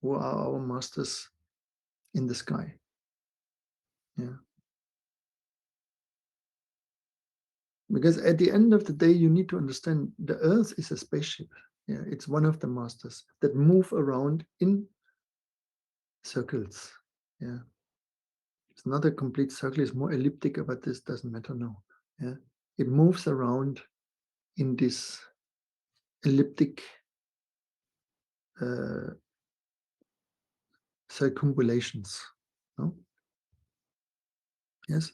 [SPEAKER 1] who are our masters in the sky. Yeah. Because at the end of the day, you need to understand the earth is a spaceship. Yeah, it's one of the masters that move around in circles. Yeah. It's not a complete circle, it's more elliptic, but this doesn't matter now. Yeah. It moves around in this elliptic uh, circumambulations. No? Yes.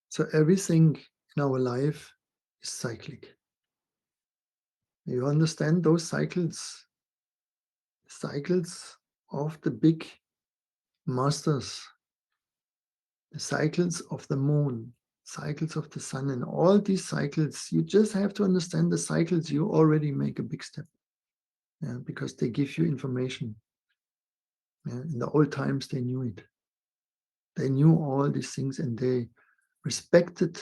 [SPEAKER 1] So everything in our life is cyclic. You understand those cycles of the big masters, the cycles of the moon, cycles of the sun, and all these cycles, you just have to understand the cycles, you already make a big step. Yeah, because they give you information. Yeah, in the old times, they knew it. They knew all these things and they respected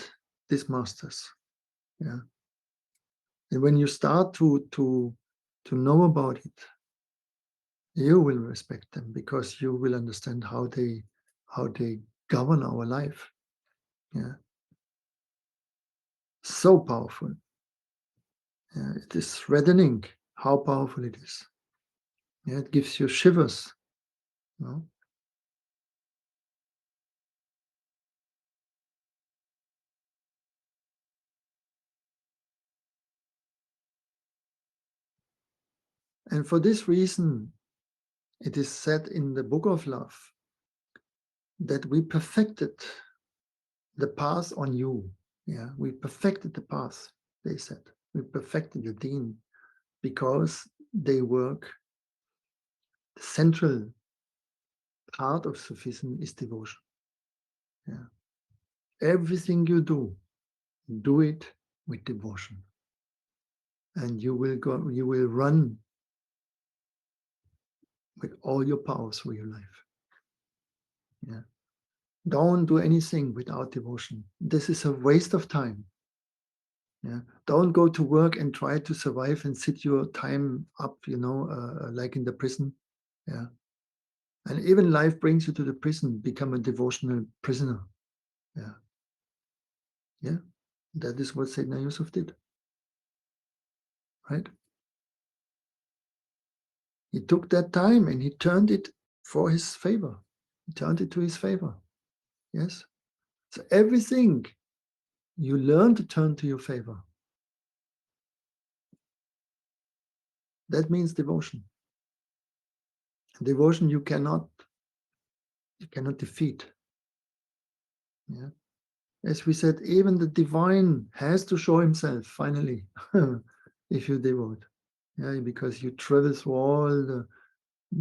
[SPEAKER 1] these masters. Yeah. And when you start to know about it, you will respect them because you will understand how they govern our life. Yeah. So powerful. Yeah. It is threatening how powerful it is. Yeah. It gives you shivers. No? And for this reason, it is said in the book of love that we perfected the path on you. Yeah, we perfected the path, they said. We perfected the deen because they work. The central part of Sufism is devotion. Yeah. Everything you do it with devotion. And you will run with all your power through your life. Yeah. Don't do anything without devotion. This is a waste of time. Yeah. Don't go to work and try to survive and sit your time up, like in the prison. Yeah. And even life brings you to the prison, become a devotional prisoner. Yeah. Yeah. That is what Sayyidina Yusuf did. Right? He took that time and he turned it for his favor. He turned it to his favor. Yes. So everything you learn to turn to your favor. That means devotion. Devotion you cannot defeat. Yeah. As we said, even the divine has to show himself finally if you devote. Yeah, because you travel through all the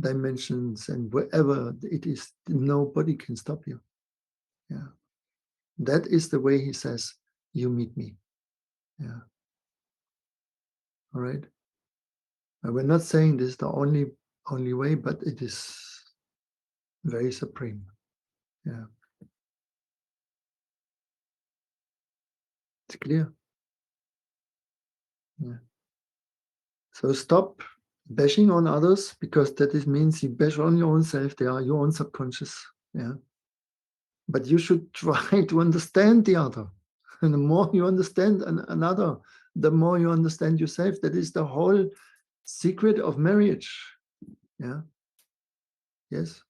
[SPEAKER 1] dimensions and wherever it is, nobody can stop you. Yeah. That is the way he says, you meet me. Yeah. All right. And we're not saying this is the only way, but it is very supreme. Yeah. It's clear. Yeah. So stop bashing on others, because means you bash on your own self. They are your own subconscious. Yeah. But you should try to understand the other. And the more you understand another, the more you understand yourself. That is the whole secret of marriage. Yeah. Yes.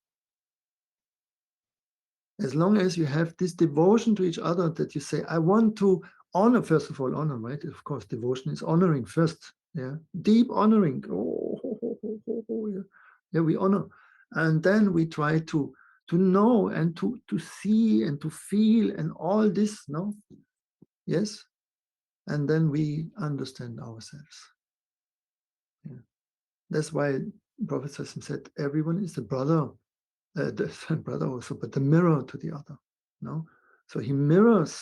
[SPEAKER 1] As long as you have this devotion to each other, that you say, I want to honor, first of all, honor, right? Of course, devotion is honoring first. Yeah. Deep honoring. Yeah. Yeah, we honor. And then we try to know and to see and to feel and all this, no? Yes. And then we understand ourselves. Yeah. That's why Prophet said, everyone is a brother, the brother also, but the mirror to the other. No? So he mirrors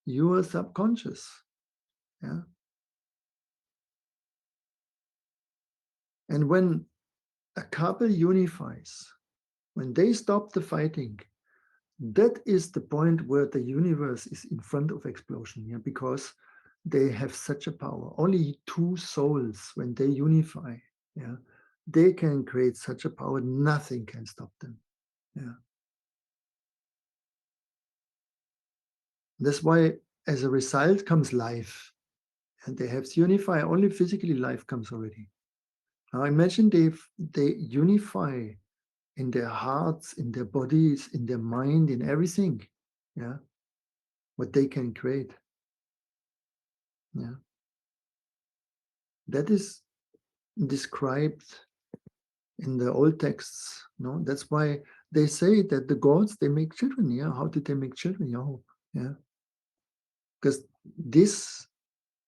[SPEAKER 1] your subconscious. Yeah. And when a couple unifies, when they stop the fighting, that is the point where the universe is in front of explosion. Yeah, because they have such a power. Only two souls, when they unify, yeah, they can create such a power. Nothing can stop them. Yeah. That's why, as a result, comes life. And they have to unify. Only physically life comes already. Now imagine they unify in their hearts, in their bodies, in their mind, in everything. Yeah. What they can create. Yeah. That is described in the old texts. No, that's why they say that the gods, they make children. Yeah. How did they make children? Yeah. Because this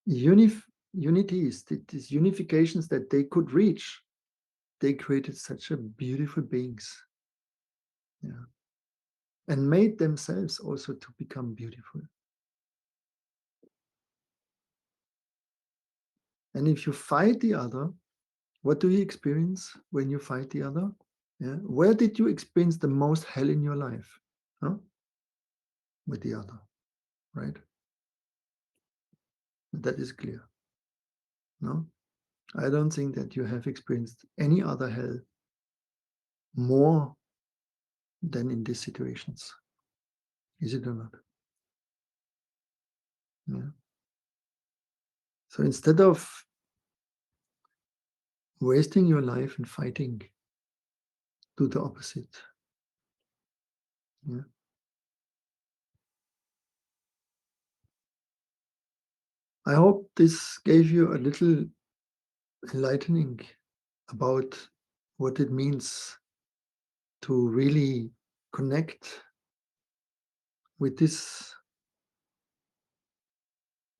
[SPEAKER 1] unities, these unifications that they could reach, they created such a beautiful beings. Yeah. And made themselves also to become beautiful. And if you fight the other, what do you experience when you fight the other? Yeah. Where did you experience the most hell in your life? Huh? With the other, right? That is clear. No? I don't think that you have experienced any other hell more than in these situations. Is it or not? Yeah. So instead of wasting your life in fighting, do the opposite. Yeah. I hope this gave you a little enlightening about what it means to really connect with these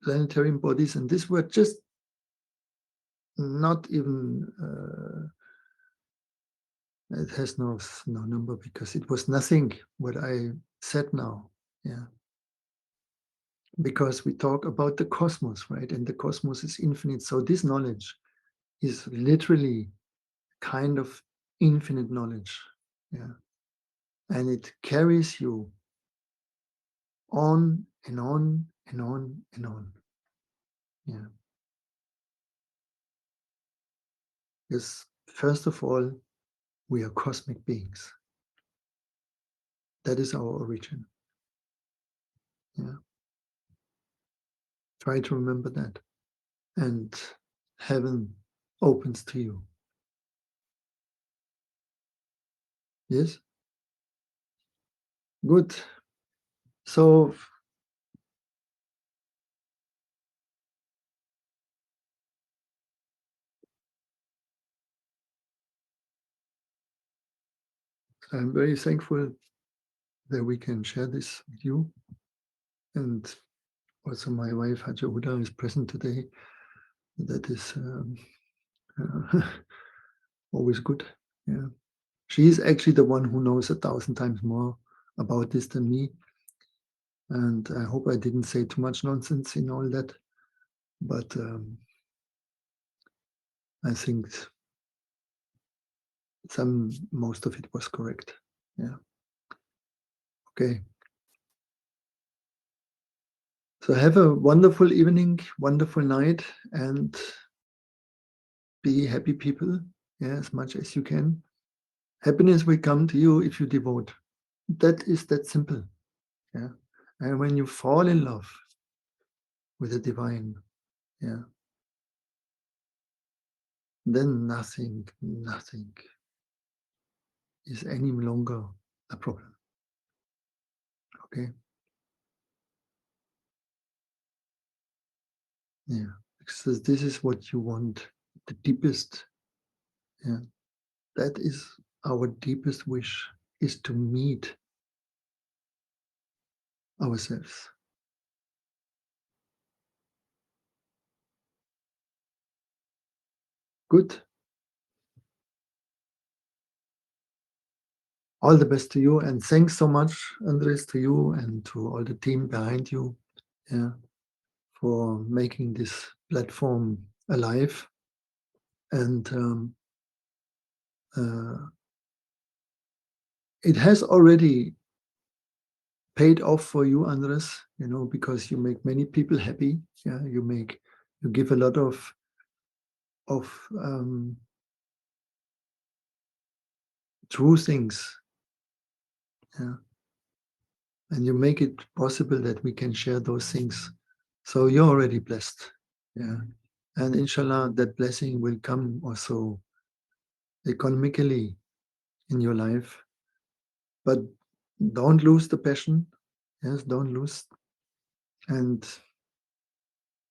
[SPEAKER 1] planetary bodies. And these were just not even, it has no number, because it was nothing what I said now. Yeah. Because we talk about the cosmos, right? And the cosmos is infinite. So this knowledge is literally kind of infinite knowledge. Yeah. And it carries you on and on and on and on. Yeah. Because first of all, we are cosmic beings. That is our origin. Yeah. Try to remember that. And heaven opens to you. Yes? Good. So I'm very thankful that we can share this with you. And also my wife, Haja Uda, is present today. That is always good. Yeah. She is actually the one who knows 1,000 times more about this than me. And I hope I didn't say too much nonsense in all that. But I think most of it was correct. Yeah. Okay. So have a wonderful evening, wonderful night, and be happy people, yeah, as much as you can. Happiness will come to you if you devote. That is that simple. Yeah. And when you fall in love with the divine, yeah, then nothing is any longer a problem. Okay. Yeah. Because this is what you want, the deepest. Yeah. That is our deepest wish, is to meet ourselves. Good. All the best to you, and thanks so much, Andres, to you and to all the team behind you, yeah, for making this platform alive. And it has already paid off for you, Andres, because you make many people happy. Yeah, you give a lot of true things. Yeah, and you make it possible that we can share those things. So you're already blessed. Yeah, and inshallah, that blessing will come also economically in your life. But don't lose the passion. Yes, don't lose. And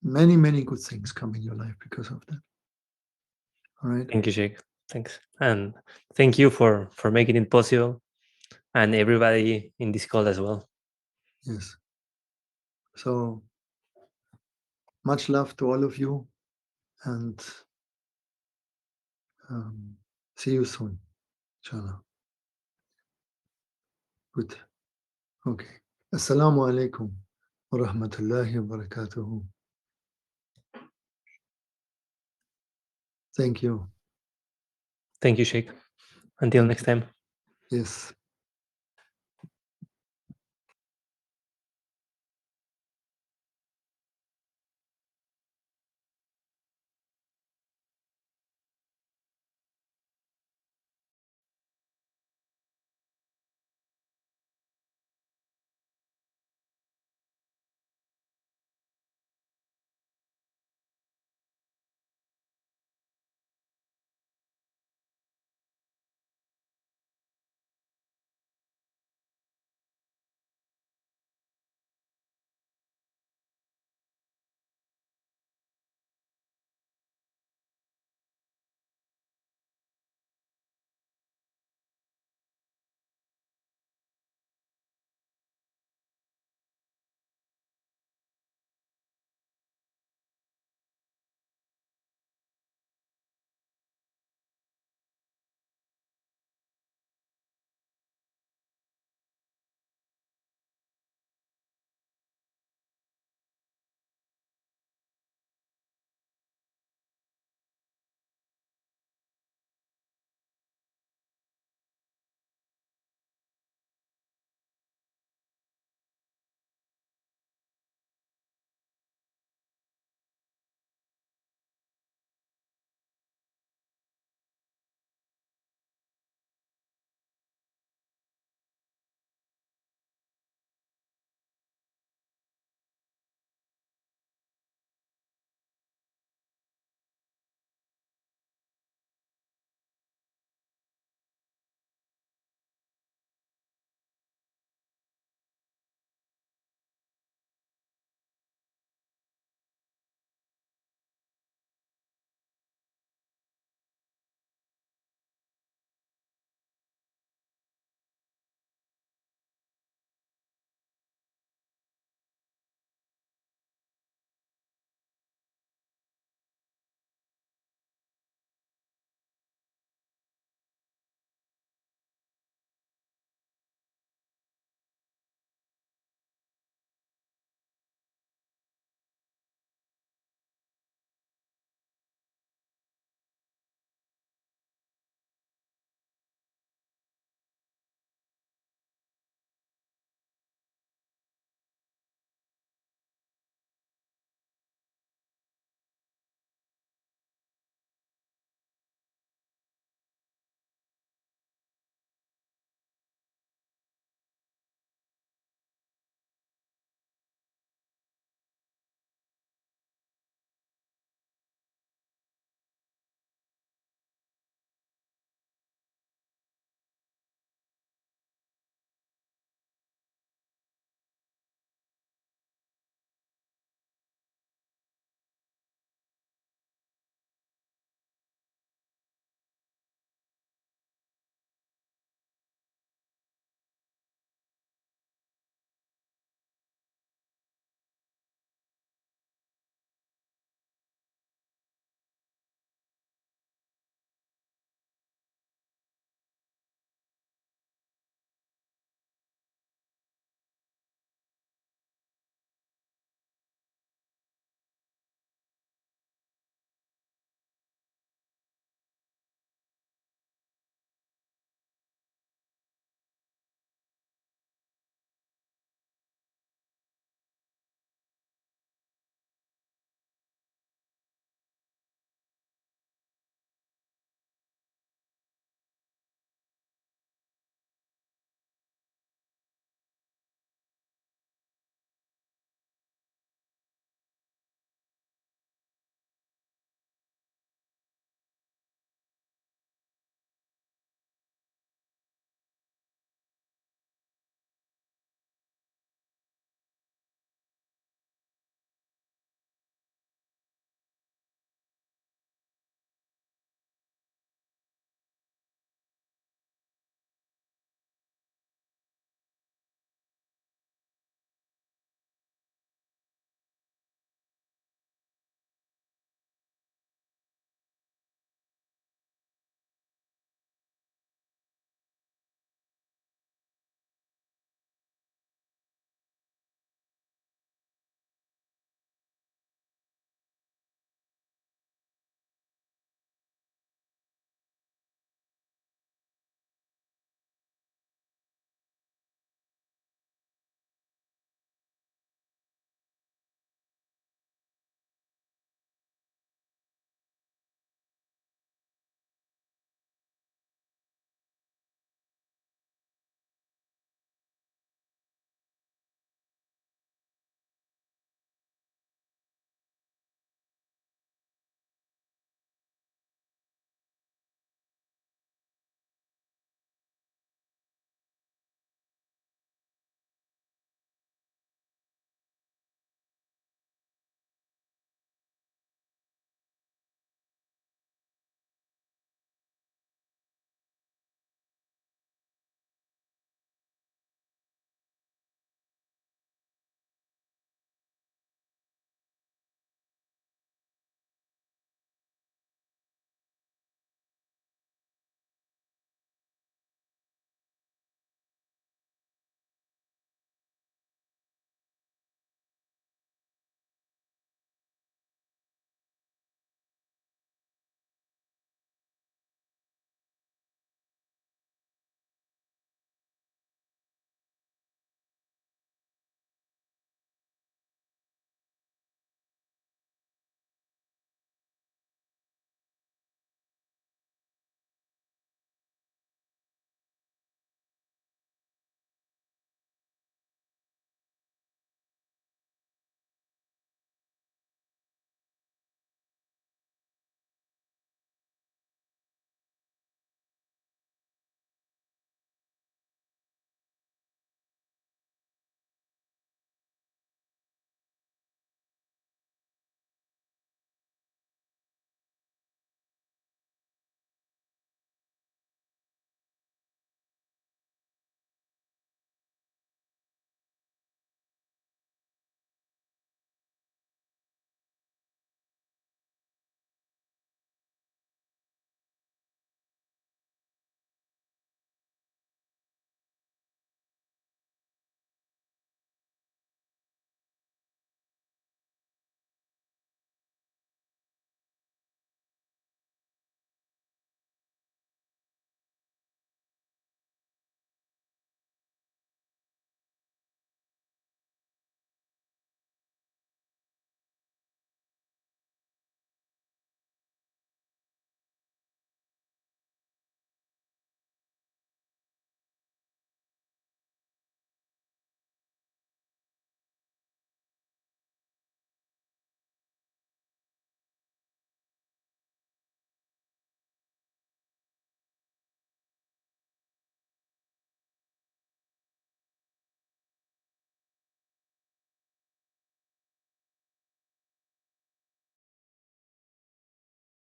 [SPEAKER 1] many, many good things come in your life because of that. All right.
[SPEAKER 2] Thank you, Jake. Thanks. And thank you for making it possible, and everybody in this call as well.
[SPEAKER 1] Yes. So much love to all of you, and see you soon, inshallah. Good. Okay. Assalamu alaikum wa rahmatullahi wa barakatuhu. Thank you.
[SPEAKER 2] Thank you, Jake. Until
[SPEAKER 1] Thank
[SPEAKER 2] next
[SPEAKER 1] you.
[SPEAKER 2] time.
[SPEAKER 1] Yes.